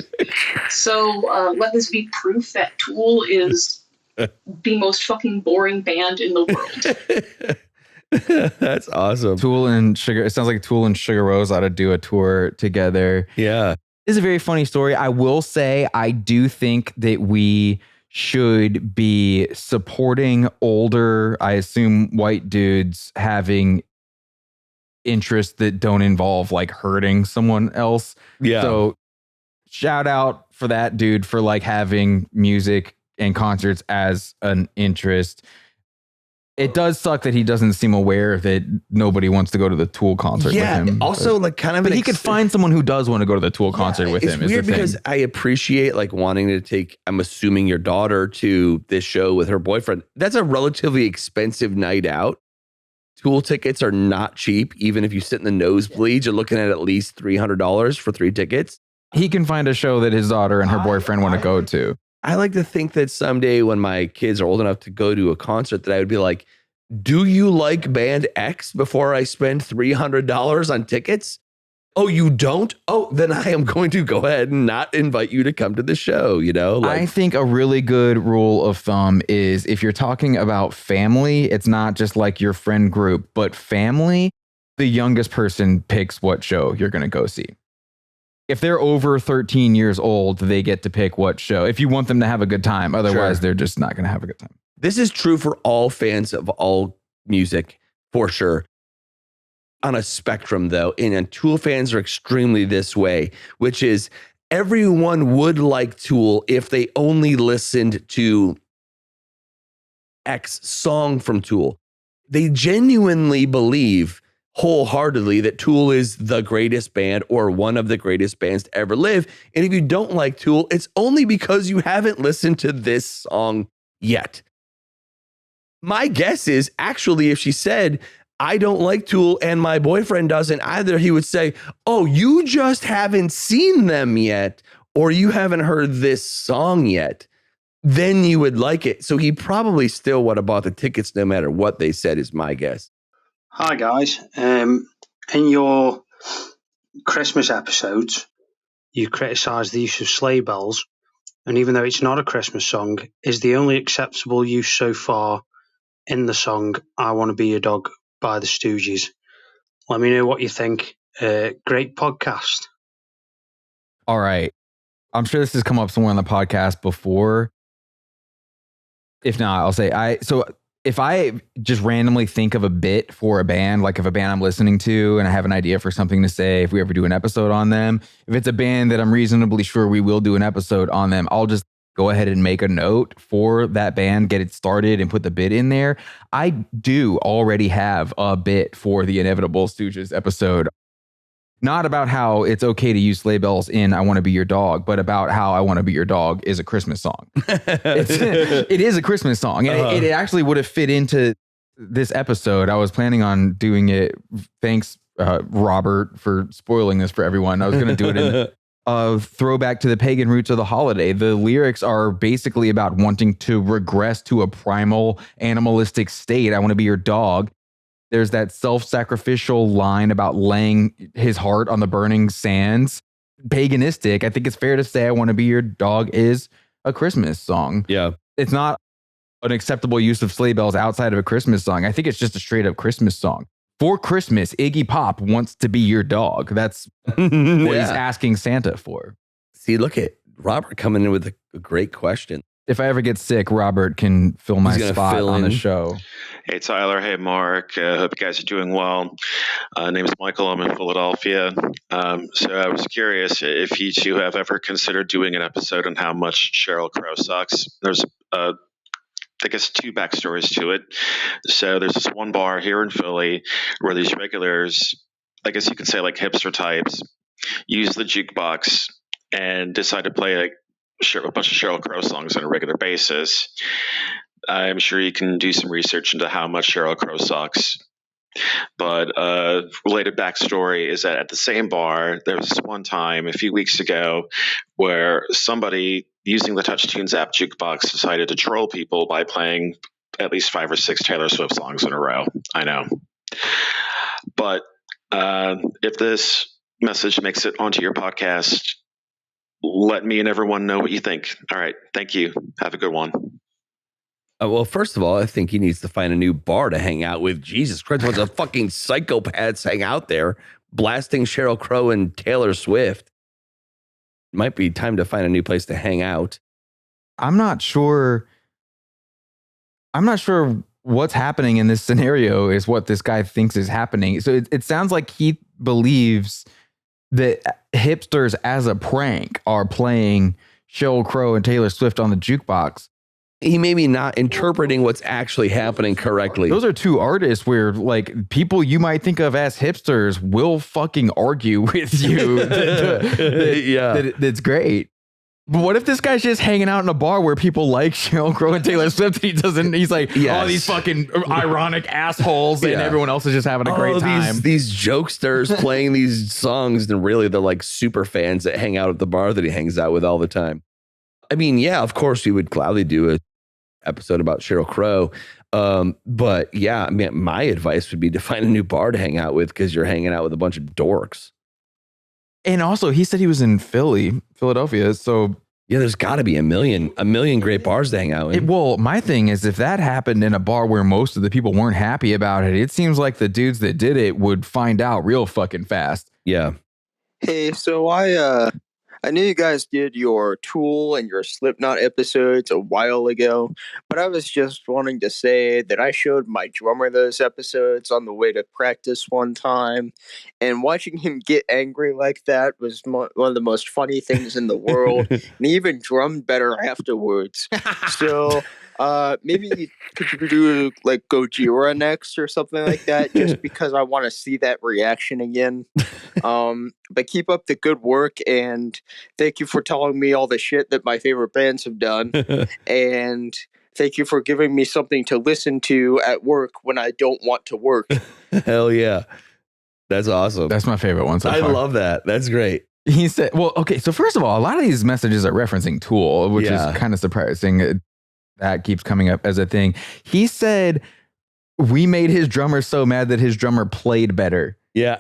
So let this be proof that Tool is the most fucking boring band in the world.
That's awesome.
Tool and Sugar. It sounds like Tool and Sugar Rose ought to do a tour together.
Yeah.
This is a very funny story. I will say, I do think that we should be supporting older, I assume white dudes having interests that don't involve like hurting someone else.
Yeah.
So shout out for that dude for like having music and concerts as an interest. It does suck that he doesn't seem aware that nobody wants to go to the Tool concert with him.
Also,
but he could find someone who does want to go to the Tool concert with him.
It's weird because I appreciate like wanting to take, I'm assuming, your daughter to this show with her boyfriend. That's a relatively expensive night out. Tool tickets are not cheap. Even if you sit in the nosebleeds, you're looking at least $300 for 3 tickets.
He can find a show that his daughter and her boyfriend want to go to.
I like to think that someday when my kids are old enough to go to a concert that I would be like, do you like band X before I spend $300 on tickets? Oh, you don't? Oh, then I am going to go ahead and not invite you to come to the show, you know?
I think a really good rule of thumb is if you're talking about family, it's not just like your friend group, but family, the youngest person picks what show you're going to go see. If they're over 13 years old, they get to pick what show. If you want them to have a good time, otherwise they're just not going to have a good time.
This is true for all fans of all music, for sure. On a spectrum, though, and Tool fans are extremely this way, which is everyone would like Tool if they only listened to X song from Tool. They genuinely believe wholeheartedly that Tool is the greatest band or one of the greatest bands to ever live. And if you don't like Tool, it's only because you haven't listened to this song yet. My guess is actually if she said, I don't like Tool and my boyfriend doesn't either, he would say, oh, you just haven't seen them yet, or you haven't heard this song yet. Then you would like it. So he probably still would have bought the tickets no matter what they said, is my guess.
Hi guys. In your Christmas episodes, you criticise the use of sleigh bells, and even though it's not a Christmas song, is the only acceptable use so far in the song I Want to Be Your Dog by the Stooges. Let me know what you think. Great podcast.
All right. I'm sure this has come up somewhere on the podcast before. If not, I'll say if I just randomly think of a bit for a band, like if a band I'm listening to and I have an idea for something to say, if we ever do an episode on them, if it's a band that I'm reasonably sure we will do an episode on them, I'll just go ahead and make a note for that band, get it started and put the bit in there. I do already have a bit for the Inevitable Stooges episode. Not about how it's okay to use sleigh bells in I Want to Be Your Dog, but about how I Want to Be Your Dog is a Christmas song. It is a Christmas song. And it actually would have fit into this episode. I was planning on doing it. Thanks, Robert, for spoiling this for everyone. I was going to do it in a throwback to the pagan roots of the holiday. The lyrics are basically about wanting to regress to a primal animalistic state. I want to be your dog. There's that self-sacrificial line about laying his heart on the burning sands. Paganistic. I think it's fair to say I Want to Be Your Dog is a Christmas song.
Yeah.
It's not an acceptable use of sleigh bells outside of a Christmas song. I think it's just a straight up Christmas song. For Christmas, Iggy Pop wants to be your dog. That's what he's asking Santa for.
See, look at Robert coming in with a great question.
If I ever get sick, Robert can fill my spot on the show.
Hey, Tyler. Hey, Mark. Hope you guys are doing well. Name is Michael. I'm in Philadelphia. So I was curious if you two have ever considered doing an episode on how much Sheryl Crow sucks. There's, I guess, 2 backstories to it. So there's this one bar here in Philly where these regulars, I guess you could say like hipster types, use the jukebox and decide to play like a bunch of Sheryl Crow songs on a regular basis. I'm sure you can do some research into how much Sheryl Crow sucks. But related backstory is that at the same bar, there was this one time a few weeks ago where somebody using the TouchTunes app jukebox decided to troll people by playing at least 5 or 6 Taylor Swift songs in a row. I know. But if this message makes it onto your podcast, let me and everyone know what you think. All right. Thank you. Have a good one.
Well, first of all, I think he needs to find a new bar to hang out with. Jesus Christ, what's a fucking psychopaths hang out there blasting Sheryl Crow and Taylor Swift? Might be time to find a new place to hang out.
I'm not sure what's happening in this scenario is what this guy thinks is happening. So it sounds like he believes that hipsters as a prank are playing Sheryl Crow and Taylor Swift on the jukebox.
He may be not interpreting what's actually happening correctly.
Those are 2 artists where like people you might think of as hipsters will fucking argue with you. That's great. But what if this guy's just hanging out in a bar where people like Sheryl Crow and Taylor Swift? He's like, oh, these fucking ironic assholes, and everyone else is just having a great time.
These jokesters playing these songs, and really they're like super fans that hang out at the bar that he hangs out with all the time. I mean, yeah, of course we would gladly do an episode about Sheryl Crow. But yeah, I mean, my advice would be to find a new bar to hang out with because you're hanging out with a bunch of dorks.
And also, he said he was in Philadelphia. So
yeah, there's got to be a million great bars to hang out in.
Well, my thing is, if that happened in a bar where most of the people weren't happy about it, it seems like the dudes that did it would find out real fucking fast.
Yeah.
Hey, so I knew you guys did your Tool and your Slipknot episodes a while ago, but I was just wanting to say that I showed my drummer those episodes on the way to practice one time, and watching him get angry like that was one of the most funny things in the world, and he even drummed better afterwards. So maybe could you do like Gojira next or something like that, just because I want to see that reaction again. But keep up the good work, and thank you for telling me all the shit that my favorite bands have done. And thank you for giving me something to listen to at work when I don't want to work.
Hell yeah. That's awesome.
That's my favorite one so
I
far.
love that. That's great.
He said, well, okay, so first of all, a lot of these messages are referencing Tool, which is kind of surprising. That keeps coming up as a thing. He said, we made his drummer so mad that his drummer played better.
Yeah.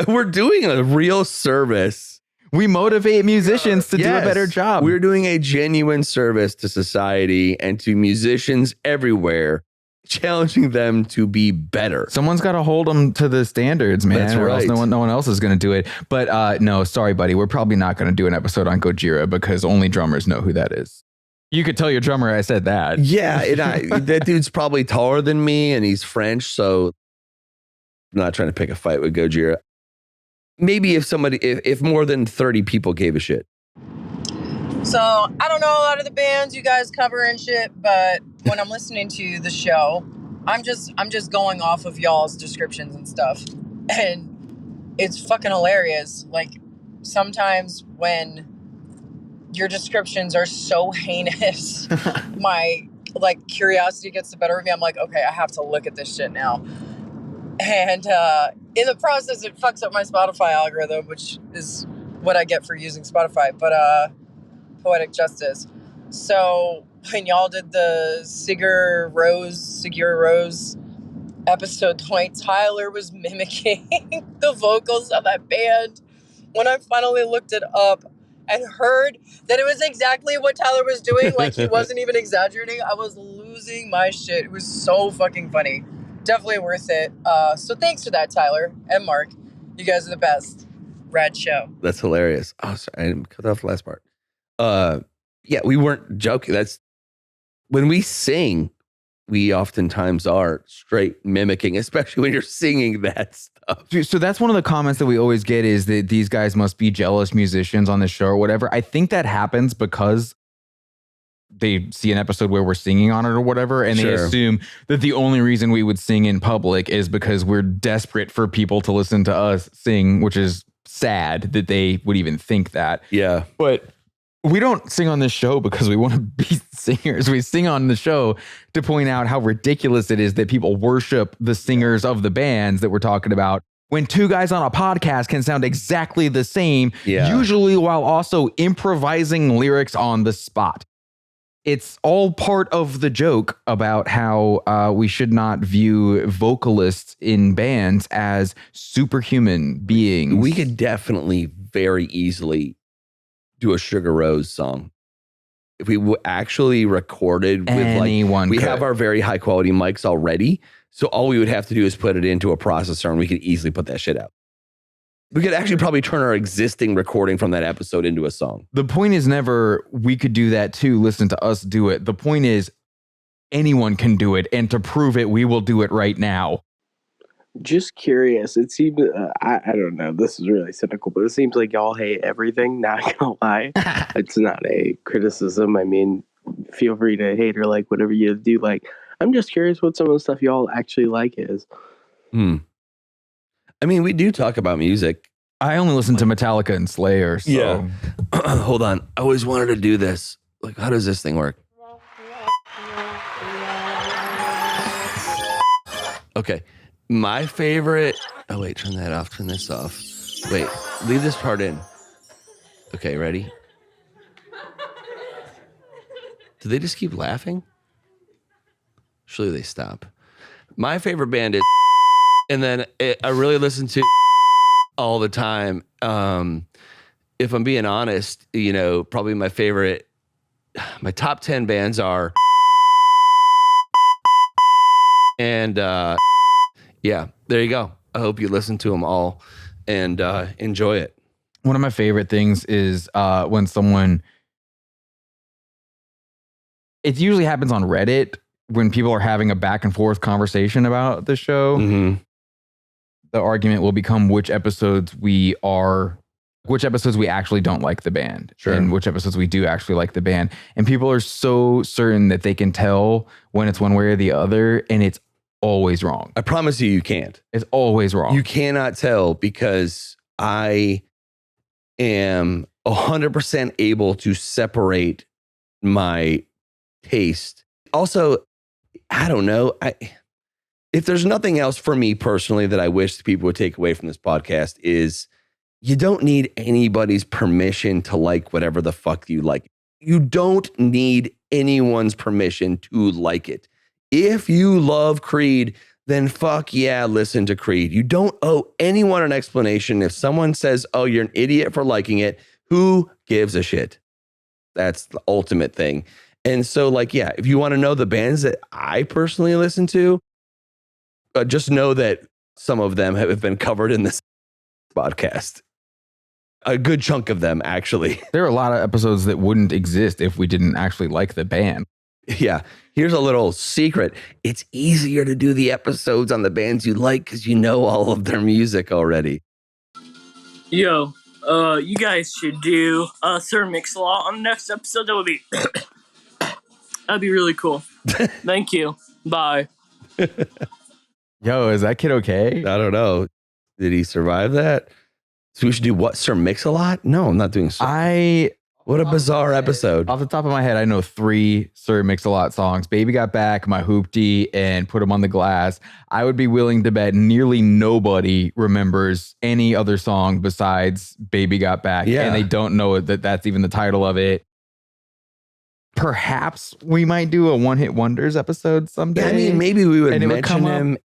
We're doing a real service.
We motivate musicians to do a better job.
We're doing a genuine service to society and to musicians everywhere, challenging them to be better.
Someone's got to hold them to the standards, man.
That's right.
Or else no one else is going to do it. But no, sorry, buddy. We're probably not going to do an episode on Gojira because only drummers know who that is. You could tell your drummer I said that.
Yeah, that dude's probably taller than me and he's French, so I'm not trying to pick a fight with Gojira. Maybe if more than 30 people gave a shit.
So I don't know a lot of the bands you guys cover and shit, but when I'm listening to the show, I'm just going off of y'all's descriptions and stuff. And it's fucking hilarious. Like, sometimes when your descriptions are so heinous, my like curiosity gets the better of me. I'm like, okay, I have to look at this shit now. And in the process, it fucks up my Spotify algorithm, which is what I get for using Spotify. But poetic justice. So when y'all did the Sigur Rós episode, the way Tyler was mimicking the vocals of that band, when I finally looked it up and heard that it was exactly what Tyler was doing, like he wasn't even exaggerating, I was losing my shit. It was so fucking funny. Definitely worth it. So thanks for that, Tyler and Mark. You guys are the best. Rad show.
That's hilarious. Oh, sorry, I cut off the last part. Yeah, we weren't joking. That's when we sing, we oftentimes are straight mimicking, especially when you're singing that stuff.
So that's one of the comments that we always get is that these guys must be jealous musicians on the show or whatever. I think that happens because they see an episode where we're singing on it or whatever, and they assume that the only reason we would sing in public is because we're desperate for people to listen to us sing, which is sad that they would even think that.
Yeah.
But we don't sing on this show because we want to be singers. We sing on the show to point out how ridiculous it is that people worship the singers of the bands that we're talking about when two guys on a podcast can sound exactly the same, usually while also improvising lyrics on the spot. It's all part of the joke about how we should not view vocalists in bands as superhuman beings.
We could definitely very easily do a Sugar Rose song. If we actually recorded with
Anyone
we
could.
have our very high quality mics already. So all we would have to do is put it into a processor and we could easily put that shit out. We could actually probably turn our existing recording from that episode into a song.
The point is never we could do that too. Listen to us do it. The point is anyone can do it. And to prove it, we will do it right now.
Just curious. It seems, I don't know, this is really cynical, but it seems like y'all hate everything, not gonna lie. It's not a criticism. I mean, feel free to hate or like whatever you do. Like, I'm just curious what some of the stuff y'all actually like is.
I mean, we do talk about music.
I only listen to Metallica and Slayer. So.
Yeah. Hold on. I always wanted to do this. Like, how does this thing work? Okay. My favorite. Oh, wait. Turn that off. Turn this off. Wait. Leave this part in. Okay. Ready? Do they just keep laughing? Surely they stop. My favorite band is. And then I really listen to all the time. If I'm being honest, you know, probably my top 10 bands are. And yeah, there you go. I hope you listen to them all and enjoy it.
One of my favorite things is when someone. It usually happens on Reddit when people are having a back and forth conversation about the show.
Mm-hmm.
The argument will become which episodes we actually don't like the band, and which episodes we do actually like the band. And people are so certain that they can tell when it's one way or the other, and it's always wrong.
I promise you can't.
It's always wrong.
You cannot tell because I am 100% able to separate my taste. Also, I don't know. If there's nothing else for me personally that I wish people would take away from this podcast is you don't need anybody's permission to like whatever the fuck you like. You don't need anyone's permission to like it. If you love Creed, then fuck yeah, listen to Creed. You don't owe anyone an explanation. If someone says, oh, you're an idiot for liking it, who gives a shit? That's the ultimate thing. And so like, yeah, if you want to know the bands that I personally listen to, just know that some of them have been covered in this podcast. A good chunk of them, actually.
There are a lot of episodes that wouldn't exist if we didn't actually like the band.
Yeah. Here's a little secret. It's easier to do the episodes on the bands you like because you know all of their music already.
Yo, you guys should do Sir Mix-a-Lot on the next episode. That would be that'd be really cool. Thank you. Bye.
Yo, is that kid okay?
I don't know. Did he survive that? So we should do what? Sir Mix-a-Lot? No, I'm not doing Sir. What a bizarre episode.
Off the top of my head, I know 3 Sir Mix-a-Lot songs. Baby Got Back, My Hoopty, and Put 'Em on the Glass. I would be willing to bet nearly nobody remembers any other song besides Baby Got Back.
Yeah.
And they don't know that that's even the title of it. Perhaps we might do a One Hit Wonders episode someday.
I mean, maybe we would
And it would
mention
come up.
him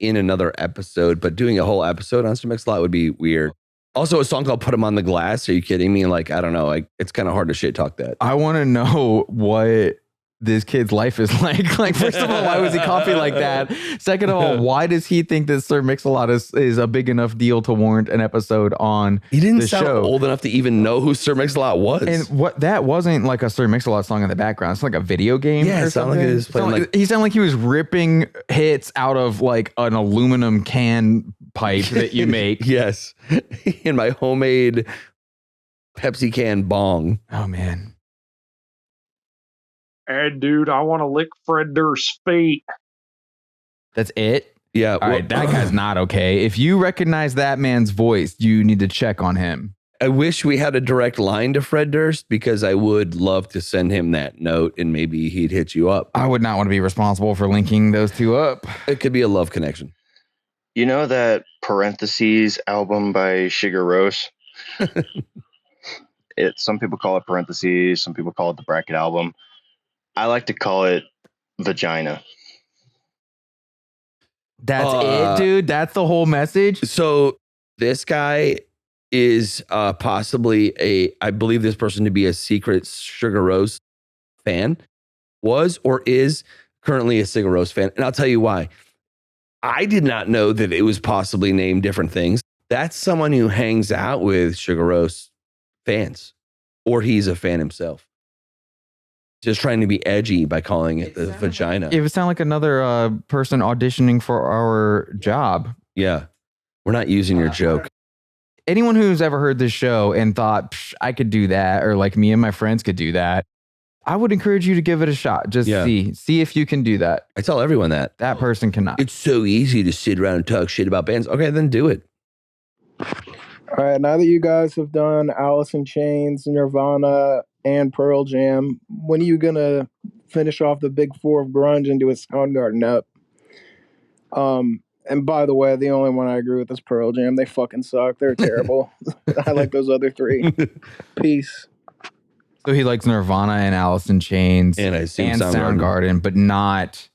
in another episode, but doing a whole episode on Sir Mix-a-Lot would be weird. Also, a song called Put 'Em on the Glass. Are you kidding me? Like, I don't know. Like, it's kind of hard to shit talk that.
I want to know what this kid's life is like. Like, first of all, why was he coffee like that? Second of all, why does he think that Sir Mix-a-Lot is a big enough deal to warrant an episode on
He didn't
the
sound
show?
old enough to even know who Sir Mix-a-Lot was.
And what that wasn't like a Sir Mix-a-Lot song in the background. It's like a video game.
Yeah,
or
it sounded like
something.
he was playing like
He sounded like he was ripping hits out of like an aluminum can pipe that you make.
Yes. In my homemade Pepsi can bong.
Oh man.
Hey, dude, I want to lick Fred Durst's feet.
That's it?
Yeah.
All right, that guy's not okay. If you recognize that man's voice, you need to check on him.
I wish we had a direct line to Fred Durst because I would love to send him that note and maybe he'd hit you up.
I would not want to be responsible for linking those two up.
It could be a love connection.
You know that Parentheses album by Sugar Rose? Some people call it Parentheses, some people call it the Bracket album. I like to call it Vagina.
That's it, dude. That's the whole message.
So this guy is possibly I believe this person to be a secret Sugar Rose fan, was or is currently a Sugar Rose fan. And I'll tell you why. I did not know that it was possibly named different things. That's someone who hangs out with Sugar Rose fans, or he's a fan himself. Just trying to be edgy by calling it the vagina.
It would sound like another person auditioning for our job.
Yeah. We're not using your joke.
Anyone who's ever heard this show and thought, I could do that, or like me and my friends could do that, I would encourage you to give it a shot. Just see if you can do that.
I tell everyone that.
That person cannot.
It's so easy to sit around and talk shit about bands. Okay, then do it.
All right, now that you guys have done Alice in Chains, Nirvana, and Pearl Jam, when are you gonna finish off the big 4 of grunge and do a Soundgarden up? And by the way, the only one I agree with is Pearl Jam. They fucking suck. They're terrible. I like those other 3. Peace.
So he likes Nirvana and Alice in Chains
and
Soundgarden. Soundgarden, but not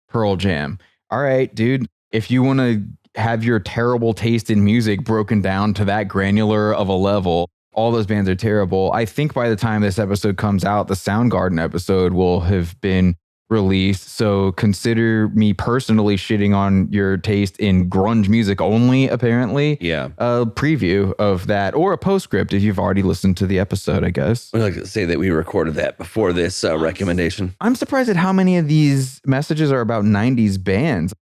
Pearl Jam. All right, dude. If you want to have your terrible taste in music broken down to that granular of a level, all those bands are terrible. I think by the time this episode comes out, the Soundgarden episode will have been released. So consider me personally shitting on your taste in grunge music only, apparently.
Yeah.
A preview of that, or a postscript if you've already listened to the episode, I guess.
I'd like to say that we recorded that before this recommendation.
I'm surprised at how many of these messages are about 90s bands.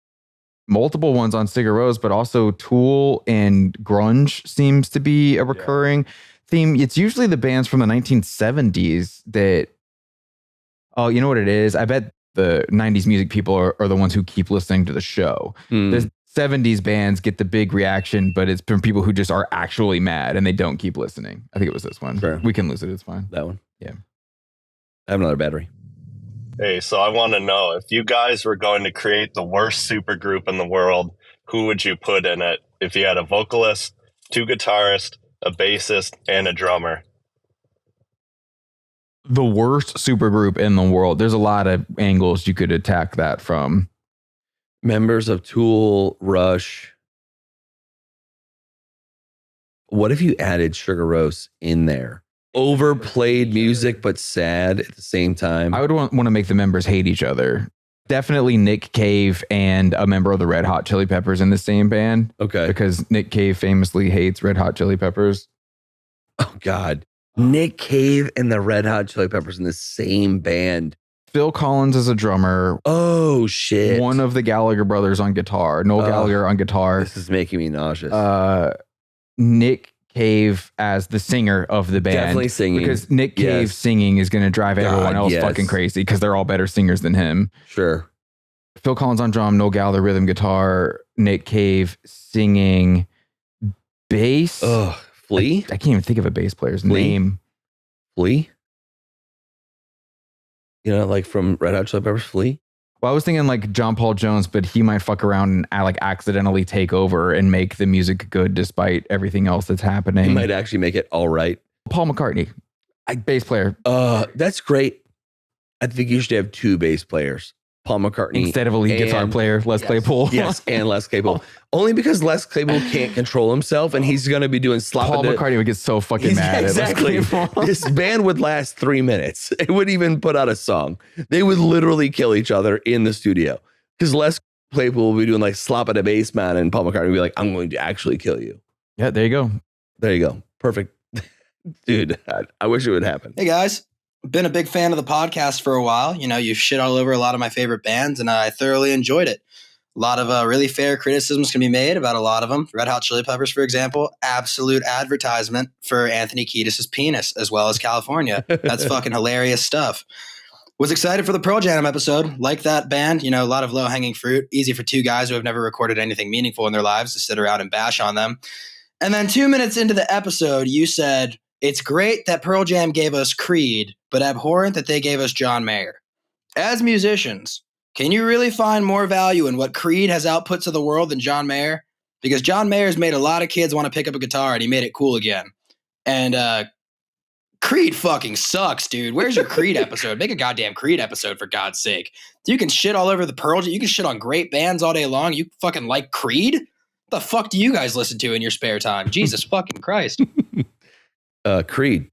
Multiple ones on Sigur Rós, but also Tool and grunge seems to be a recurring theme. It's usually the bands from the 1970s that, oh, you know what it is? I bet the 90s music people are the ones who keep listening to the show. The 70s bands get the big reaction, but it's from people who just are actually mad and they don't keep listening. I think it was this one.
Sure.
We can lose it. It's fine.
That one.
Yeah.
I have another battery.
Hey, so I want to know, if you guys were going to create the worst supergroup in the world, who would you put in it? If you had a vocalist, 2 guitarists, a bassist, and a drummer.
The worst supergroup in the world. There's a lot of angles you could attack that from.
Members of Tool, Rush. What if you added Sugar Rose in there? Overplayed music, but sad at the same time.
I would want to make the members hate each other. Definitely Nick Cave and a member of the Red Hot Chili Peppers in the same band.
Okay.
Because Nick Cave famously hates Red Hot Chili Peppers.
Oh, God. Nick Cave and the Red Hot Chili Peppers in the same band.
Phil Collins is a drummer.
Oh, shit.
One of the Gallagher brothers on guitar. Noel Gallagher on guitar.
This is making me nauseous.
Nick Cave as the singer of the band.
Definitely singing.
Because Nick Cave singing is going to drive everyone else fucking crazy because they're all better singers than him.
Sure.
Phil Collins on drum, Noel Gallagher rhythm guitar, Nick Cave singing bass.
Ugh, Flea?
I can't even think of a bass player's
Flea?
name.
Flea? You know, like from Red Hot Chili Peppers, Flea?
Well, I was thinking like John Paul Jones, but he might fuck around and like accidentally take over and make the music good despite everything else that's happening.
He might actually make it all right.
Paul McCartney, bass player.
That's great. I think you should have 2 bass players. Paul McCartney.
Instead of a lead guitar player, Les Claypool.
Yes, and Les Claypool. Only because Les Claypool can't control himself and he's going to be doing slop.
Paul McCartney would get so fucking mad.
Exactly.
At Les Claypool.
This band would last 3 minutes. It wouldn't even put out a song. They would literally kill each other in the studio because Les Claypool will be doing like slop at a bass man and Paul McCartney would be like, I'm going to actually kill you.
Yeah, there you go.
There you go. Perfect. Dude, I wish it would happen.
Hey guys, been a big fan of the podcast for a while. You know, you've shit all over a lot of my favorite bands, and I thoroughly enjoyed it. A lot of really fair criticisms can be made about a lot of them. Red Hot Chili Peppers, for example, absolute advertisement for Anthony Kiedis' penis, as well as California. That's fucking hilarious stuff. Was excited for the Pearl Jam episode. Like that band, you know, a lot of low-hanging fruit. Easy for 2 guys who have never recorded anything meaningful in their lives to sit around and bash on them. And then 2 minutes into the episode, you said, it's great that Pearl Jam gave us Creed, but abhorrent that they gave us John Mayer. As musicians, can you really find more value in what Creed has output to the world than John Mayer? Because John Mayer's made a lot of kids want to pick up a guitar and he made it cool again. And Creed fucking sucks, dude. Where's your Creed episode? Make a goddamn Creed episode, for God's sake. You can shit all over the Pearl Jam. You can shit on great bands all day long. You fucking like Creed? What the fuck do you guys listen to in your spare time? Jesus fucking Christ.
Creed.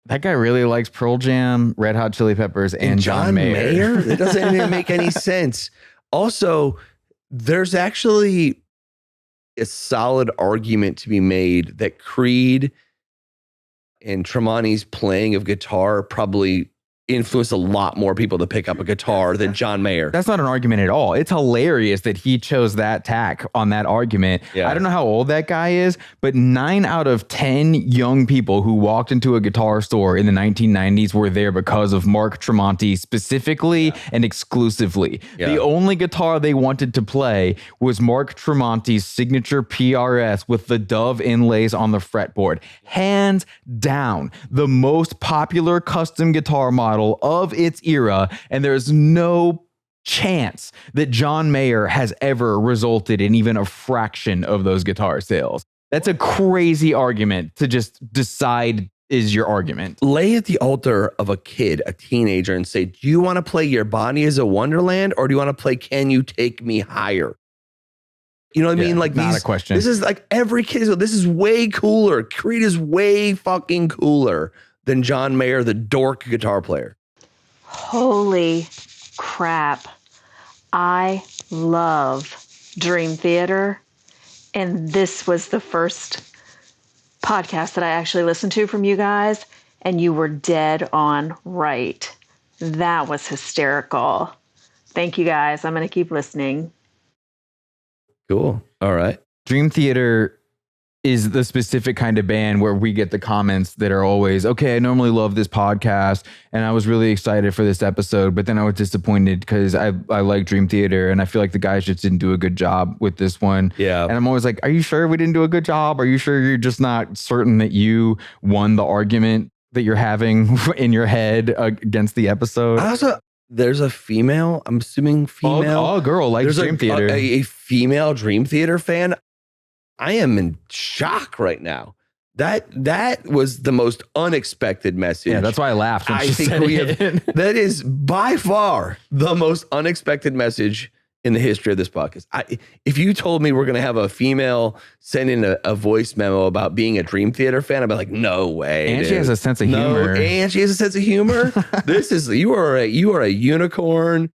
That guy really likes Pearl Jam, Red Hot Chili Peppers, and John Mayer.
It doesn't even make any sense. Also, there's actually a solid argument to be made that Creed and Tremonti's playing of guitar probably influenced a lot more people to pick up a guitar than John Mayer.
That's not an argument at all. It's hilarious that he chose that tack on that argument.
Yeah.
I don't know how old that guy is, but 9 out of 10 young people who walked into a guitar store in the 1990s were there because of Mark Tremonti specifically and exclusively.
Yeah.
The only guitar they wanted to play was Mark Tremonti's signature PRS with the dove inlays on the fretboard. Hands down, the most popular custom guitar model of its era, and there's no chance that John Mayer has ever resulted in even a fraction of those guitar sales. That's a crazy argument to just decide is your argument.
Lay at the altar of a kid, a teenager, and say, do you want to play Your Body is a Wonderland, or do you want to play Can You Take Me Higher? You know what I mean? Like,
not a question.
This is like every kid. This is way cooler. Creed is way fucking cooler than John Mayer, the dork guitar player.
Holy crap. I love Dream Theater. And this was the first podcast that I actually listened to from you guys. And you were dead on right. That was hysterical. Thank you guys. I'm going to keep listening.
Cool. All right.
Dream Theater is the specific kind of band where we get the comments that are always, okay, I normally love this podcast and I was really excited for this episode, but then I was disappointed because I like Dream Theater and I feel like the guys just didn't do a good job with this one.
Yeah.
And I'm always like, are you sure we didn't do a good job? Are you sure you're just not certain that you won the argument that you're having in your head against the episode?
Also, there's a female, I'm assuming female.
Oh, girl likes Dream Theater.
A female Dream Theater fan. I am in shock right now. That was the most unexpected message.
Yeah, that's why I laughed when
I
she
think
said
we
it.
have. That is by far the most unexpected message in the history of this podcast. If you told me we're going to have a female send in a voice memo about being a Dream Theater fan, I'd be like, no way.
And
dude.
she has a sense of humor.
And she has a sense of humor. You are a unicorn.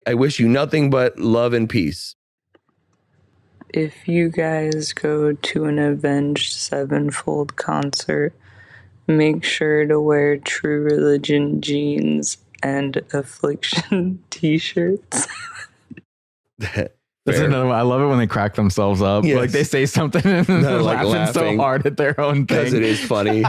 I wish you nothing but love and peace.
If you guys go to an Avenged Sevenfold concert, make sure to wear True Religion jeans and Affliction t-shirts.
That's another one. I love it when they crack themselves up.
Yes.
Like they say something and then they're
like
laughing so hard at their own thing.
Because it is funny.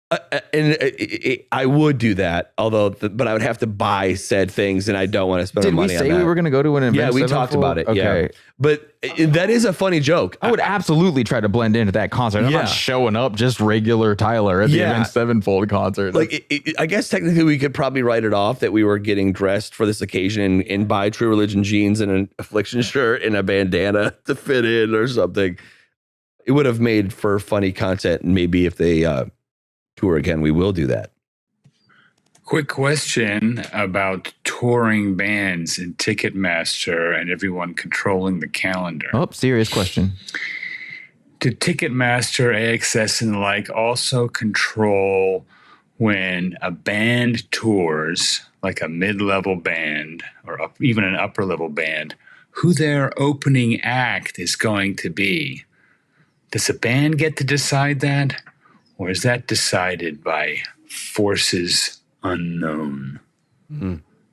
I would do that, but I would have to buy said things, and I don't want to spend money on that.
Did we say we were going to go to an event?
Yeah, we talked about it. Okay. Yeah. But that is a funny joke.
I would absolutely try to blend into that concert. I'm not showing up just regular Tyler at the Event Sevenfold concert.
I guess technically we could probably write it off that we were getting dressed for this occasion and buy True Religion jeans and an Affliction shirt and a bandana to fit in or something. It would have made for funny content. And maybe if they tour again, we will do that.
Quick question about touring bands and Ticketmaster and everyone controlling the calendar.
Oh, serious question.
Do Ticketmaster, AXS, and the like also control when a band tours, like a mid-level band or even an upper-level band, who their opening act is going to be? Does a band get to decide that? Or is that decided by forces unknown?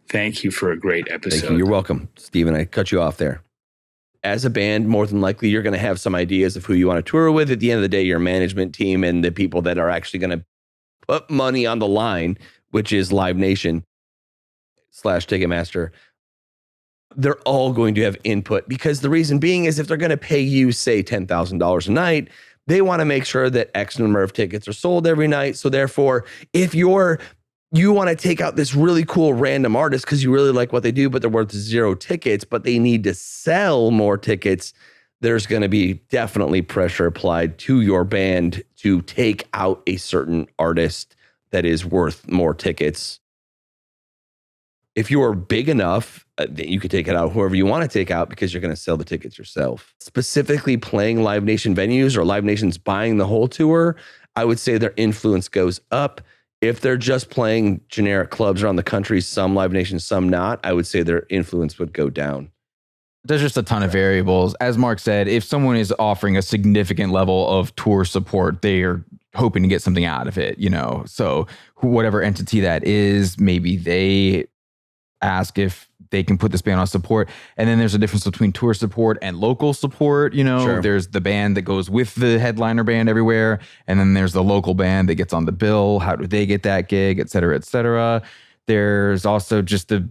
Thank you for a great episode.
Thank you. You're welcome, Steven. I cut you off there. As a band, more than likely, you're going to have some ideas of who you want to tour with. At the end of the day, your management team and the people that are actually going to put money on the line, which is Live Nation / Ticketmaster, they're all going to have input, because the reason being is if they're going to pay you, say, $10,000 a night, they want to make sure that X number of tickets are sold every night. So therefore, if you want to take out this really cool random artist because you really like what they do, but they're worth 0 tickets, but they need to sell more tickets, there's going to be definitely pressure applied to your band to take out a certain artist that is worth more tickets. If you are big enough, you could take it out whoever you want to take out because you're going to sell the tickets yourself. Specifically playing Live Nation venues or Live Nation's buying the whole tour, I would say their influence goes up. If they're just playing generic clubs around the country, some Live Nation, some not, I would say their influence would go down.
There's just a ton of variables. As Mark said, if someone is offering a significant level of tour support, they are hoping to get something out of it, So whatever entity that is, maybe they ask if they can put this band on support. And then there's a difference between tour support and local support. Sure. There's the band that goes with the headliner band everywhere. And then there's the local band that gets on the bill. How do they get that gig, et cetera, et cetera. There's also just the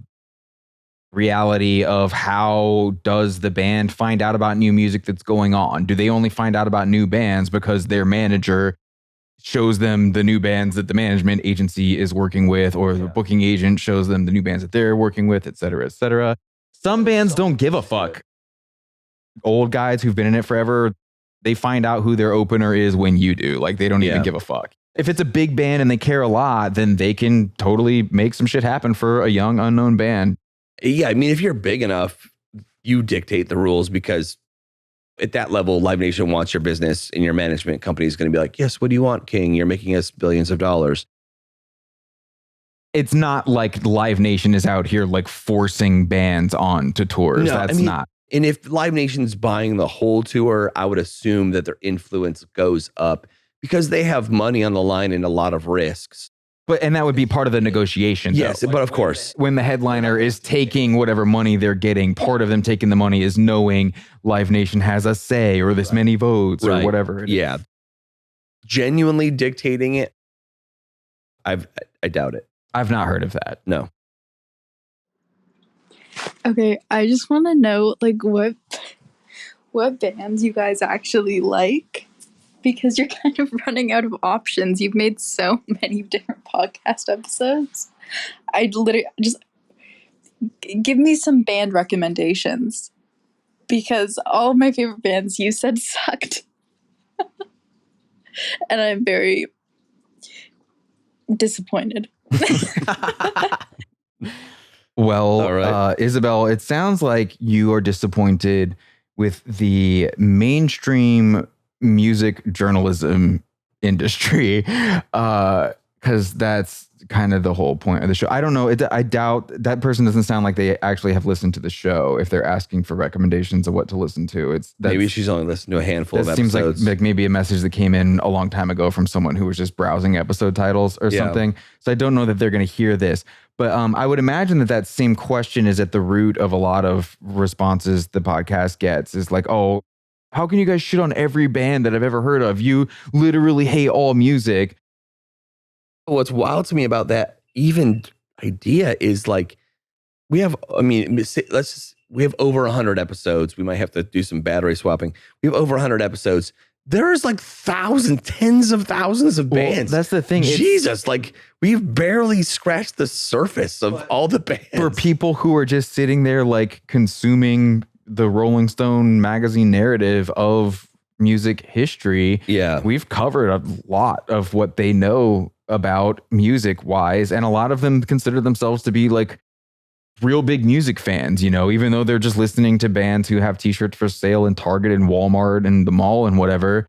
reality of how does the band find out about new music that's going on? Do they only find out about new bands because their manager shows them the new bands that the management agency is working with, or the booking agent shows them the new bands that they're working with, et cetera, et cetera. Some bands don't give a fuck. Old guys who've been in it forever, they find out who their opener is when you do. Like, they don't even give a fuck. If it's a big band and they care a lot, then they can totally make some shit happen for a young, unknown band.
Yeah, I mean, if you're big enough, you dictate the rules, because at that level, Live Nation wants your business, and your management company is going to be like, yes, what do you want, King? You're making us billions of dollars.
It's not like Live Nation is out here like forcing bands on to tours.
No,
That's not.
And if Live Nation's buying the whole tour, I would assume that their influence goes up because they have money on the line and a lot of risks.
And that would be part of the negotiation.
Yes,
though.
but of course.
When the headliner is taking whatever money they're getting, part of them taking the money is knowing Live Nation has a say or this many votes or whatever.
Yeah. Genuinely dictating it, I doubt it.
I've not heard of that.
No.
Okay, I just want to know, like, what bands you guys actually like, because you're kind of running out of options. You've made so many different podcast episodes. I'd literally just give me some band recommendations, because all of my favorite bands you said sucked. And I'm very disappointed.
Well, Isabel, it sounds like you are disappointed with the mainstream music journalism industry, because that's kind of the whole point of the show. I don't know. I doubt that person doesn't sound like they actually have listened to the show if they're asking for recommendations of what to listen to.
Maybe she's only listened to a handful of
episodes.
Seems
like maybe a message that came in a long time ago from someone who was just browsing episode titles or something. So I don't know that they're going to hear this. But I would imagine that same question is at the root of a lot of responses the podcast gets, is like, oh, how can you guys shit on every band that I've ever heard of? You literally hate all music.
What's wild to me about that even idea is like we have over 100 episodes. We might have to do some battery swapping. We have over 100 episodes. There's like tens of thousands of bands.
That's the thing.
Jesus, like we've barely scratched the surface of all the bands.
For people who are just sitting there like consuming the Rolling Stone magazine narrative of music history, we've covered a lot of what they know about music wise, and a lot of them consider themselves to be like real big music fans, even though they're just listening to bands who have t-shirts for sale in Target and Walmart and the mall and whatever.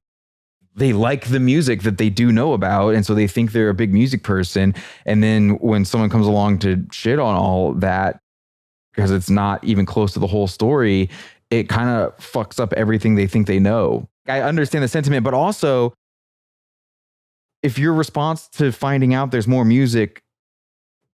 They like the music that they do know about, and so they think they're a big music person. And then when someone comes along to shit on all that because it's not even close to the whole story, it kind of fucks up everything they think they know. I understand the sentiment, but also if your response to finding out there's more music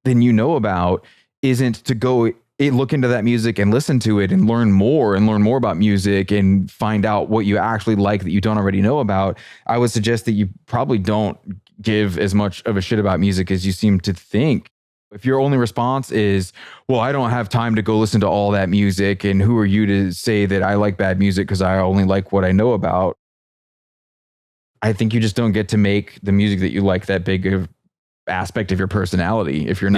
than you know about isn't to go look into that music and listen to it and learn more about music and find out what you actually like that you don't already know about, I would suggest that you probably don't give as much of a shit about music as you seem to think. If your only response is, well, I don't have time to go listen to all that music, and who are you to say that I like bad music because I only like what I know about, I think you just don't get to make the music that you like that big of aspect of your personality if you're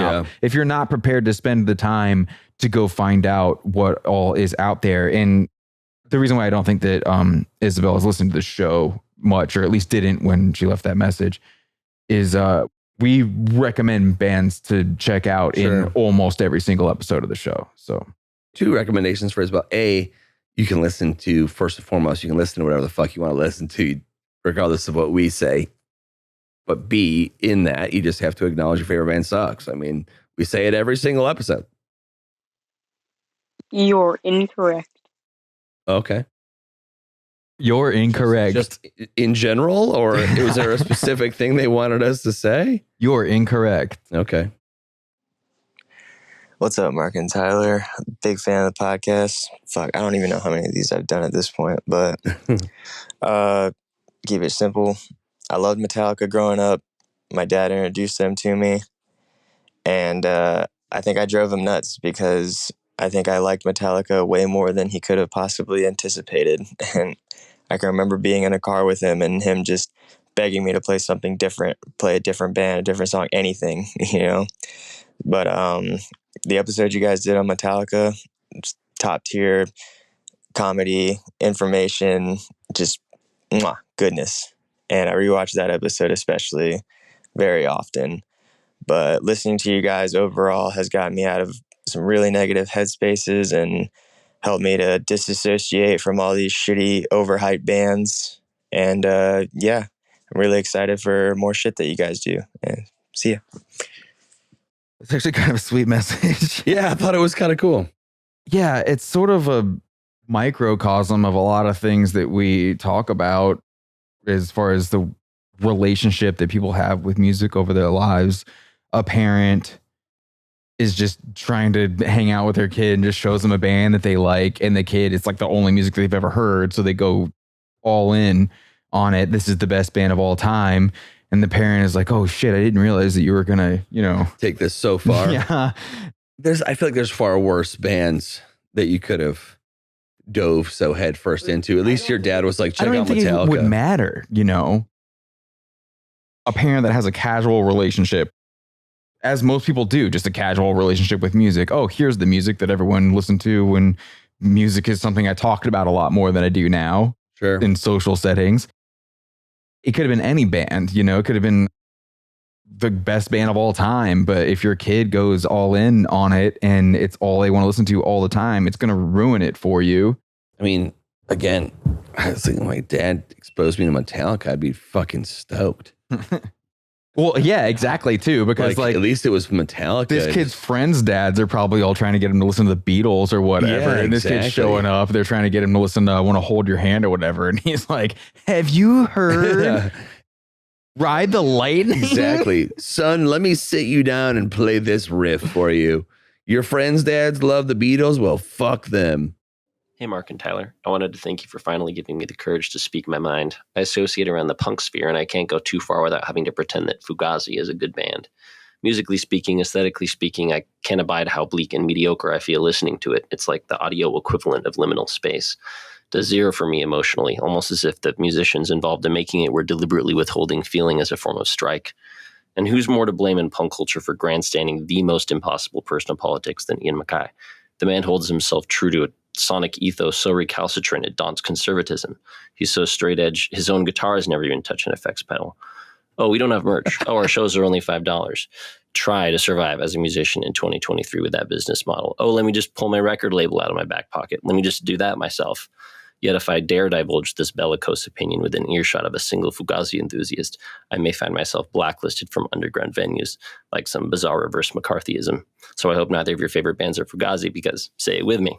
not prepared to spend the time to go find out what all is out there. And the reason why I don't think that Isabel has listened to the show much, or at least didn't when she left that message, is we recommend bands to check out in almost every single episode of the show. So
2 recommendations for Isabel. A, you can listen to, first and foremost, you can listen to whatever the fuck you want to listen to, regardless of what we say. But B, in that, you just have to acknowledge your favorite band sucks. I mean, we say it every single episode.
You're incorrect.
Okay.
You're incorrect.
Just in general, or was there a specific thing they wanted us to say?
You're incorrect.
Okay.
What's up, Mark and Tyler? Big fan of the podcast. Fuck, I don't even know how many of these I've done at this point, but keep it simple. I loved Metallica growing up. My dad introduced them to me, and I think I drove him nuts because I think I liked Metallica way more than he could have possibly anticipated. And I can remember being in a car with him and him just begging me to play something different, play a different band, a different song, anything, But the episode you guys did on Metallica, top tier comedy, information, just goodness. And I rewatched that episode especially very often. But listening to you guys overall has gotten me out of some really negative headspaces and helped me to disassociate from all these shitty, overhyped bands. And I'm really excited for more shit that you guys do. And see ya.
It's actually kind of a sweet message.
Yeah, I thought it was kind of cool.
Yeah, it's sort of a microcosm of a lot of things that we talk about as far as the relationship that people have with music over their lives. A parent is just trying to hang out with their kid and just shows them a band that they like, and the kid, it's like the only music they've ever heard, so they go all in on it. This is the best band of all time. And the parent is like, oh shit, I didn't realize that you were gonna,
take this so far.
Yeah.
I feel like there's far worse bands that you could have dove so head first into. At least your dad was like, check out Metallica.
It would matter, a parent that has a casual relationship, as most people do, just a casual relationship with music. Oh, here's the music that everyone listened to when music is something I talked about a lot more than I do now.
Sure.
In social settings. It could have been any band, it could have been the best band of all time. But if your kid goes all in on it and it's all they want to listen to all the time, it's going to ruin it for you.
I mean, again, I was thinking my dad exposed me to Metallica. I'd be fucking stoked.
Well, yeah, exactly, too, because like
at least it was Metallica.
This kid's friends' dads are probably all trying to get him to listen to the Beatles or whatever.
Yeah,
and this kid's showing up. They're trying to get him to listen to I Want to Hold Your Hand or whatever. And he's like, have you heard Ride the Lightning?
Exactly. Son, let me sit you down and play this riff for you. Your friends' dads love the Beatles? Well, fuck them.
Hey, Mark and Tyler. I wanted to thank you for finally giving me the courage to speak my mind. I associate around the punk sphere, and I can't go too far without having to pretend that Fugazi is a good band. Musically speaking, aesthetically speaking, I can't abide how bleak and mediocre I feel listening to it. It's like the audio equivalent of liminal space. Does zero for me emotionally, almost as if the musicians involved in making it were deliberately withholding feeling as a form of strike. And who's more to blame in punk culture for grandstanding the most impossible personal politics than Ian MacKaye? The man holds himself true to a sonic ethos so recalcitrant it daunts conservatism. He's so straight edge, his own guitar has never even touched an effects pedal. Oh, we don't have merch. Oh, our shows are only $5. Try to survive as a musician in 2023 with that business model. Oh, let me just pull my record label out of my back pocket. Let me just do that myself. Yet if I dare divulge this bellicose opinion within earshot of a single Fugazi enthusiast, I may find myself blacklisted from underground venues, like some bizarre reverse McCarthyism. So I hope neither of your favorite bands are Fugazi, because, say it with me,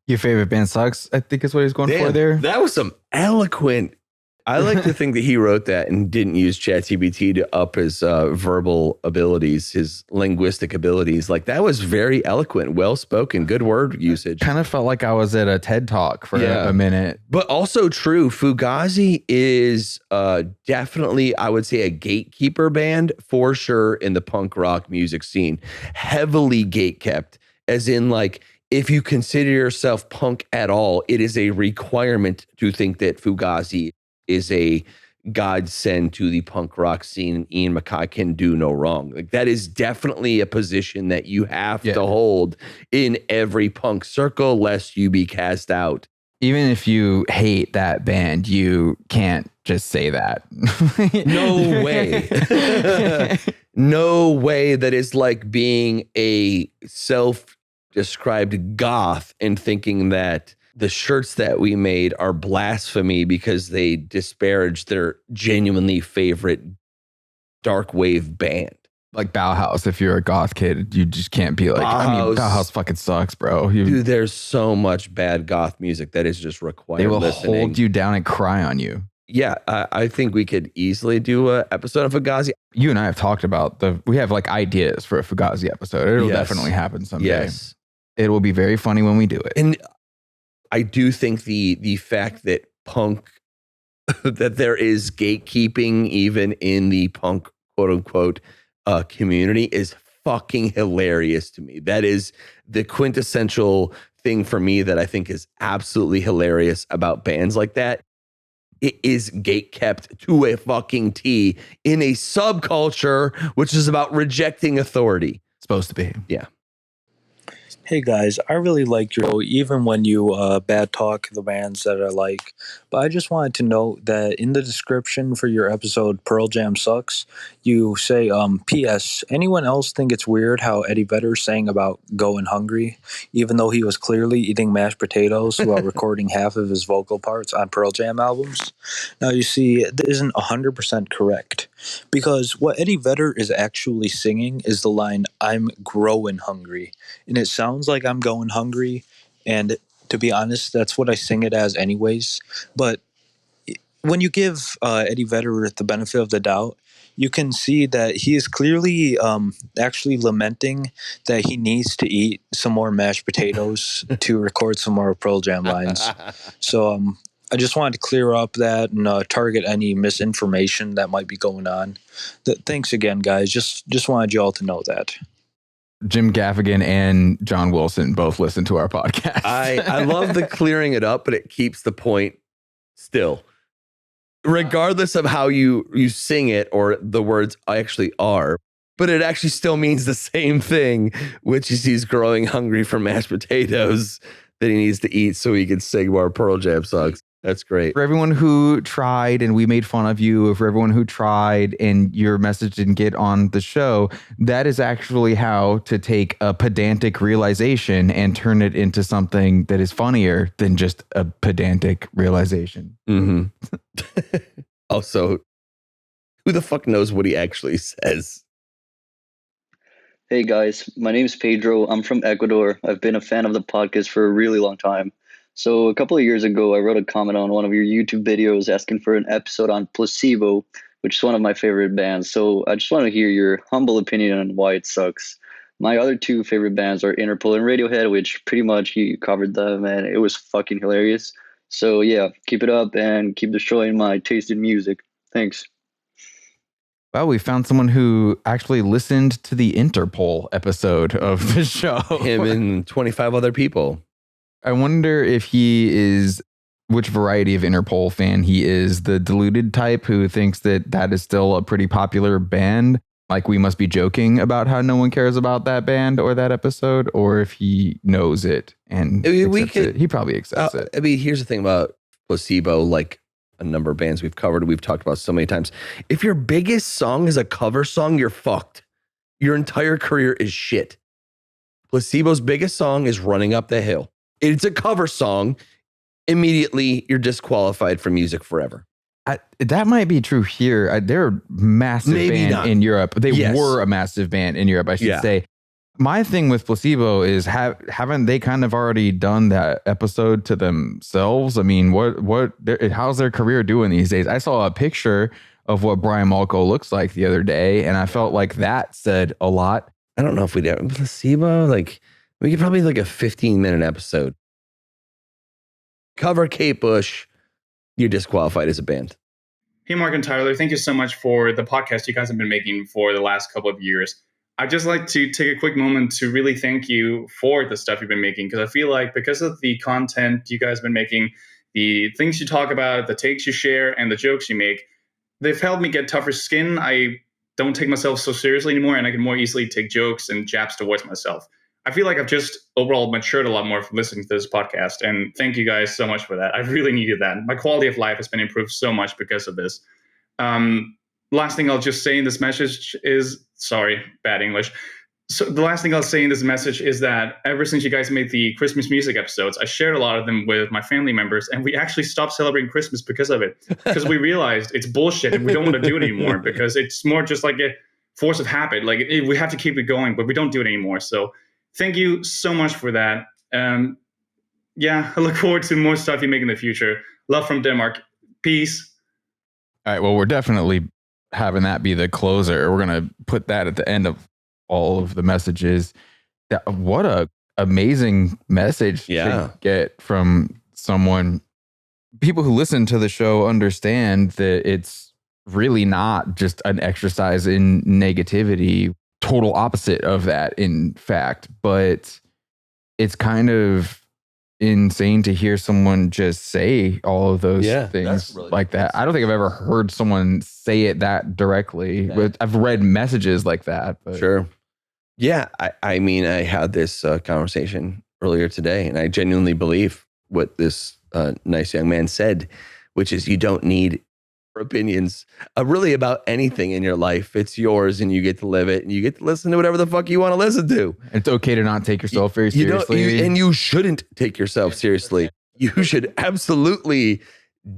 Your favorite band sucks, I think is what he's going for there.
That was some eloquent. I like to think that he wrote that and didn't use ChatGPT to up his verbal abilities, his linguistic abilities. Like, that was very eloquent, well spoken, good word usage.
Kind of felt like I was at a TED Talk for a minute.
But also true, Fugazi is definitely, I would say, a gatekeeper band for sure in the punk rock music scene. Heavily gatekept, as in, like, if you consider yourself punk at all, it is a requirement to think that Fugazi is a godsend to the punk rock scene, and Ian MacKaye can do no wrong. Like, that is definitely a position that you have to hold in every punk circle, lest you be cast out.
Even if you hate that band, you can't just say that.
No way. No way. That is like being a self-described goth and thinking that the shirts that we made are blasphemy because they disparage their genuinely favorite dark wave band.
Like Bauhaus, if you're a goth kid, you just can't be like, Bauhaus fucking sucks, bro.
Dude, there's so much bad goth music that is just required
They will
listening.
hold you down and cry on you.
Yeah, I think we could easily do an episode of Fugazi.
You and I have talked about we have like ideas for a Fugazi episode. It'll definitely happen someday.
Yes.
It will be very funny when we do it.
And I do think the fact that punk, that there is gatekeeping even in the punk quote unquote community is fucking hilarious to me. That is the quintessential thing for me that I think is absolutely hilarious about bands like that. It is gatekept to a fucking T in a subculture, which is about rejecting authority.
Supposed to be.
Yeah.
Hey guys, I really like your show, even when you bad talk the bands that I like. But I just wanted to note that in the description for your episode Pearl Jam Sucks, you say, P.S. Anyone else think it's weird how Eddie Vedder sang about going hungry, even though he was clearly eating mashed potatoes while recording half of his vocal parts on Pearl Jam albums? Now you see, that isn't 100% correct. Because what Eddie Vedder is actually singing is the line, "I'm growing hungry." And it sounds like I'm going hungry, and to be honest, that's what I sing it as anyways. But when you give Eddie Vedder the benefit of the doubt, you can see that he is clearly actually lamenting that he needs to eat some more mashed potatoes to record some more Pearl Jam lines. So I just wanted to clear up that and target any misinformation that might be going on. Thanks again, guys. Just wanted you all to know that.
Jim Gaffigan and John Wilson both listen to our podcast.
I love the clearing it up, but it keeps the point still. Regardless of how you sing it or the words actually are, but it actually still means the same thing, which is he's growing hungry for mashed potatoes that he needs to eat so he can sing more Pearl Jam songs. That's great.
For everyone who tried and we made fun of you, for everyone who tried and your message didn't get on the show, that is actually how to take a pedantic realization and turn it into something that is funnier than just a pedantic realization.
Mm-hmm. Also, who the fuck knows what he actually says?
Hey guys, my name is Pedro. I'm from Ecuador. I've been a fan of the podcast for a really long time. So a couple of years ago, I wrote a comment on one of your YouTube videos asking for an episode on Placebo, which is one of my favorite bands. So I just want to hear your humble opinion on why it sucks. My other two favorite bands are Interpol and Radiohead, which pretty much you covered them, and it was fucking hilarious. So yeah, keep it up and keep destroying my taste in music. Thanks.
Well, we found someone who actually listened to the Interpol episode of the show.
Him and 25 other people.
I wonder if he is, which variety of Interpol fan he is, the deluded type who thinks that that is still a pretty popular band. Like we must be joking about how no one cares about that band or that episode, or if he knows it and it. He probably accepts it.
I mean, here's the thing about Placebo, like a number of bands we've covered, we've talked about so many times. If your biggest song is a cover song, you're fucked. Your entire career is shit. Placebo's biggest song is Running Up the Hill. It's a cover song. Immediately, you're disqualified from music forever.
That might be true here. They're a massive band in Europe. They were a massive band in Europe, I should say. My thing with Placebo is haven't they kind of already done that episode to themselves? I mean, how's their career doing these days? I saw a picture of what Brian Malko looks like the other day, and I felt like that said a lot.
I don't know if we'd have Placebo. Like we could probably like a 15-minute episode. Cover Kate Bush, you're disqualified as a band.
Hey, Mark and Tyler, thank you so much for the podcast you guys have been making for the last couple of years. I'd just like to take a quick moment to really thank you for the stuff you've been making, because I feel like because of the content you guys have been making, the things you talk about, the takes you share, and the jokes you make, they've helped me get tougher skin. I don't take myself so seriously anymore, and I can more easily take jokes and jabs towards myself. I feel like I've just overall matured a lot more from listening to this podcast, and thank you guys so much for that. I really needed that. My quality of life has been improved so much because of this. Last thing I'll just say in this message is, sorry, bad English. So the last thing I'll say in this message is that ever since you guys made the Christmas music episodes, I shared a lot of them with my family members, and we actually stopped celebrating Christmas because of it, because we realized it's bullshit and we don't want to do it anymore because it's more just like a force of habit. Like we have to keep it going, but we don't do it anymore. So thank you so much for that. Yeah, I look forward to more stuff you make in the future. Love from Denmark. Peace.
All right. Well, we're definitely having that be the closer. We're going to put that at the end of all of the messages. What a amazing message to get from someone. People who listen to the show understand that it's really not just an exercise in negativity. Total opposite of that, in fact. But it's kind of insane to hear someone just say all of those things really like that. I don't think I've ever heard someone say it that directly, but I've read messages like that. But.
Sure. Yeah. I mean, I had this conversation earlier today, and I genuinely believe what this nice young man said, which is you don't need opinions really about anything in your life. It's yours and you get to live it, and you get to listen to whatever the fuck you want to listen to.
It's okay to not take yourself very seriously.
And you shouldn't take yourself seriously. You should absolutely,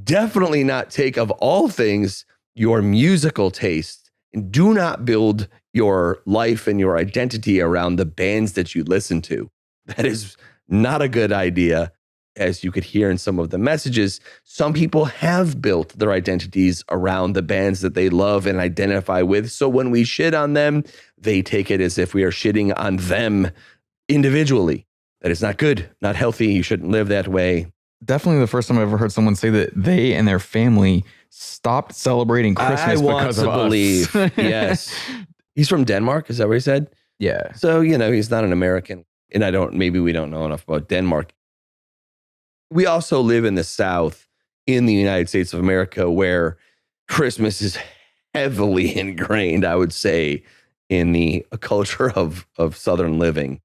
definitely not take, of all things, your musical taste, and do not build your life and your identity around the bands that you listen to. That is not a good idea. As you could hear in some of the messages, some people have built their identities around the bands that they love and identify with. So when we shit on them, they take it as if we are shitting on them individually. That is not good, not healthy. You shouldn't live that way.
Definitely the first time I've ever heard someone say that they and their family stopped celebrating Christmas because of us.
Yes. He's from Denmark. Is that what he said?
Yeah.
So, he's not an American. And maybe we don't know enough about Denmark. We also live in the South in the United States of America, where Christmas is heavily ingrained, I would say, in the culture of Southern living.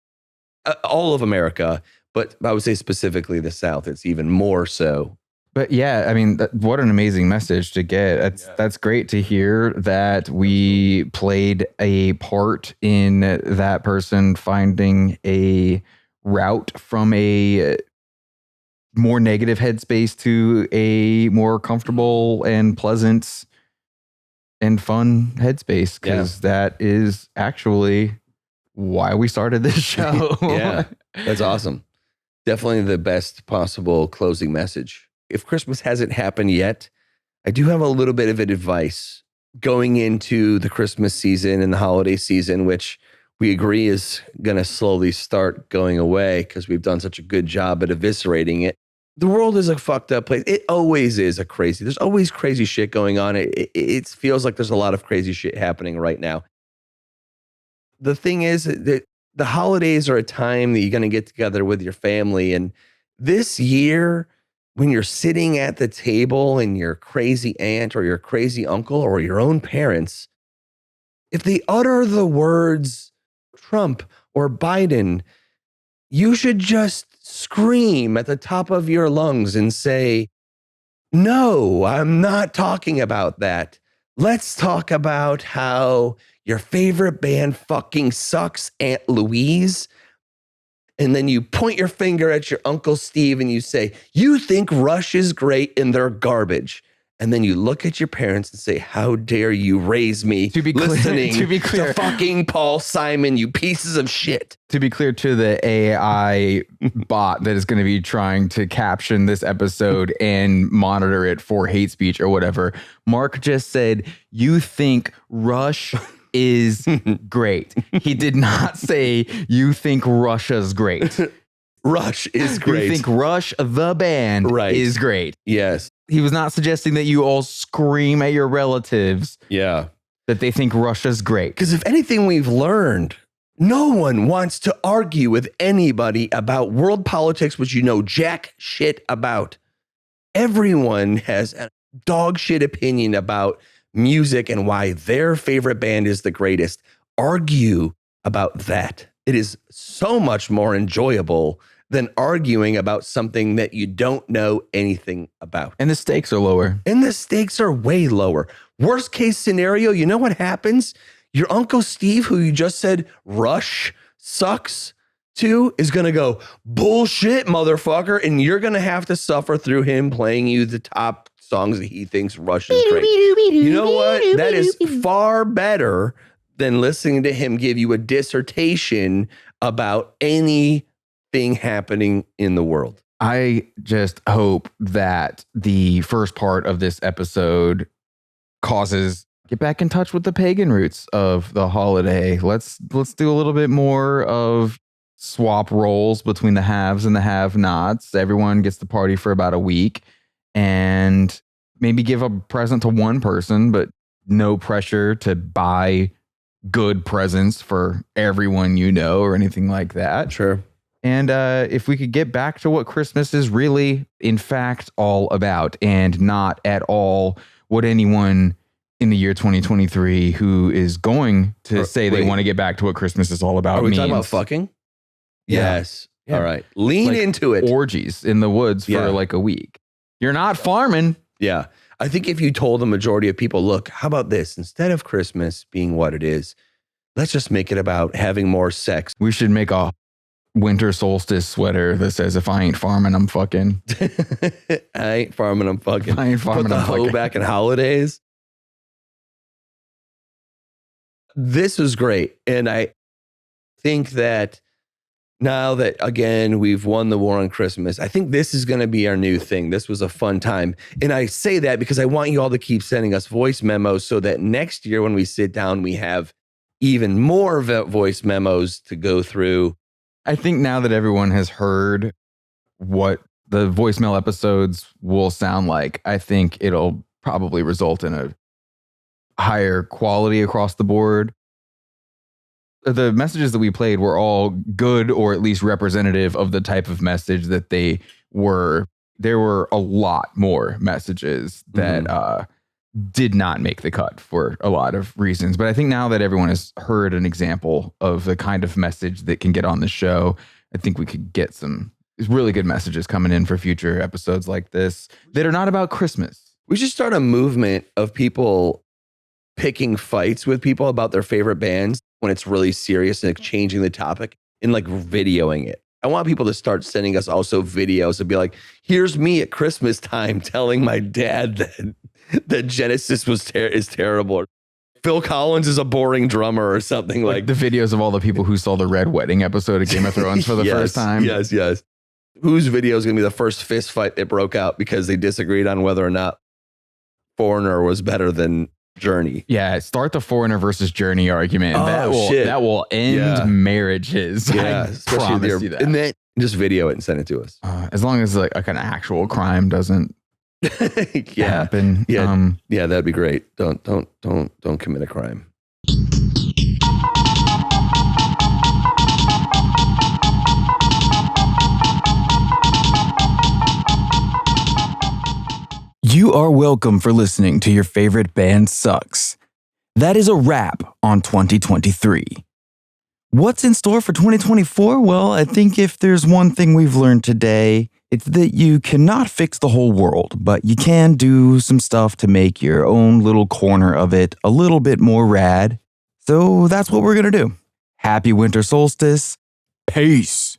All of America, but I would say specifically the South, it's even more so.
But yeah, I mean, what an amazing message to get. That's great to hear that we played a part in that person finding a route from a more negative headspace to a more comfortable and pleasant and fun headspace, because that is actually why we started this show.
Yeah, that's awesome. Definitely the best possible closing message. If Christmas hasn't happened yet, I do have a little bit of advice going into the Christmas season and the holiday season, which we agree is going to slowly start going away because we've done such a good job at eviscerating it. The world is a fucked up place. It always is there's always crazy shit going on. It feels like there's a lot of crazy shit happening right now. The thing is that the holidays are a time that you're going to get together with your family. And this year, when you're sitting at the table and your crazy aunt or your crazy uncle or your own parents, if they utter the words Trump or Biden, you should just scream at the top of your lungs and say, no, I'm not talking about that. Let's talk about how your favorite band fucking sucks, Aunt Louise. And then you point your finger at your Uncle Steve and you say, you think Rush is great and they're garbage. And then you look at your parents and say, how dare you raise me listening to fucking Paul Simon, you pieces of shit.
To be clear to the AI bot that is going to be trying to caption this episode and monitor it for hate speech or whatever, Mark just said, you think Rush is great. He did not say, you think Russia's great.
Rush is great.
You think Rush, the band, is great.
Yes.
He was not suggesting that you all scream at your relatives.
Yeah.
That they think Russia's great.
Because if anything we've learned, no one wants to argue with anybody about world politics, which you know jack shit about. Everyone has a dog shit opinion about music and why their favorite band is the greatest. Argue about that. It is so much more enjoyable than arguing about something that you don't know anything about.
And the stakes are lower.
And the stakes are way lower. Worst case scenario, you know what happens? Your Uncle Steve, who you just said Rush sucks to, is going to go, bullshit, motherfucker. And you're going to have to suffer through him playing you the top songs that he thinks Rush is great. You know what? That is far better than listening to him give you a dissertation about anything happening in the world.
I just hope that the first part of this episode causes get back in touch with the pagan roots of the holiday. Let's do a little bit more of swap roles between the haves and the have-nots. Everyone gets to party for about a week and maybe give a present to one person, but no pressure to buy good presents for everyone you know or anything like that.
Sure.
And if we could get back to what Christmas is really, in fact, all about, and not at all what anyone in the year 2023 who is going to say they want to get back to what Christmas is all about
Are we
means.
talking about fucking?
Yeah.
Yes. Yeah. All right. Lean into it.
Orgies in the woods for like a week. You're not farming.
Yeah. I think if you told the majority of people, look, how about this? Instead of Christmas being what it is, let's just make it about having more sex.
We should make a winter solstice sweater that says, if I ain't farming, I'm fucking.
I ain't farming, I'm fucking.
I ain't farming,
Put the
I'm
hoe
fucking.
back in holidays. This was great. And I think that now that, again, we've won the war on Christmas, I think this is going to be our new thing. This was a fun time. And I say that because I want you all to keep sending us voice memos so that next year when we sit down, we have even more voice memos to go through.
I think now that everyone has heard what the voicemail episodes will sound like, I think it'll probably result in a higher quality across the board. The messages that we played were all good or at least representative of the type of message that they were. There were a lot more messages that did not make the cut for a lot of reasons. But I think now that everyone has heard an example of the kind of message that can get on the show, I think we could get some really good messages coming in for future episodes like this that are not about Christmas.
We should start a movement of people picking fights with people about their favorite bands when it's really serious and like changing the topic and like videoing it. I want people to start sending us also videos and be like, here's me at Christmas time telling my dad that Genesis is terrible. Phil Collins is a boring drummer or something like
the videos of all the people who saw the Red Wedding episode of Game of Thrones for the first time.
Yes. Whose video is going to be the first fist fight that broke out because they disagreed on whether or not Foreigner was better than Journey.
Yeah, start the Foreigner versus Journey argument.
Oh,
that will end marriages.
Yeah,
I promise you that.
And then just video it and send it to us.
As long as like an actual crime doesn't happen.
Yeah, that'd be great. Don't commit a crime.
You are welcome for listening to your favorite band sucks. That is a wrap on 2023. What's in store for 2024? Well, I think if there's one thing we've learned today, it's that you cannot fix the whole world, but you can do some stuff to make your own little corner of it a little bit more rad. So that's what we're going to do. Happy winter solstice. Peace.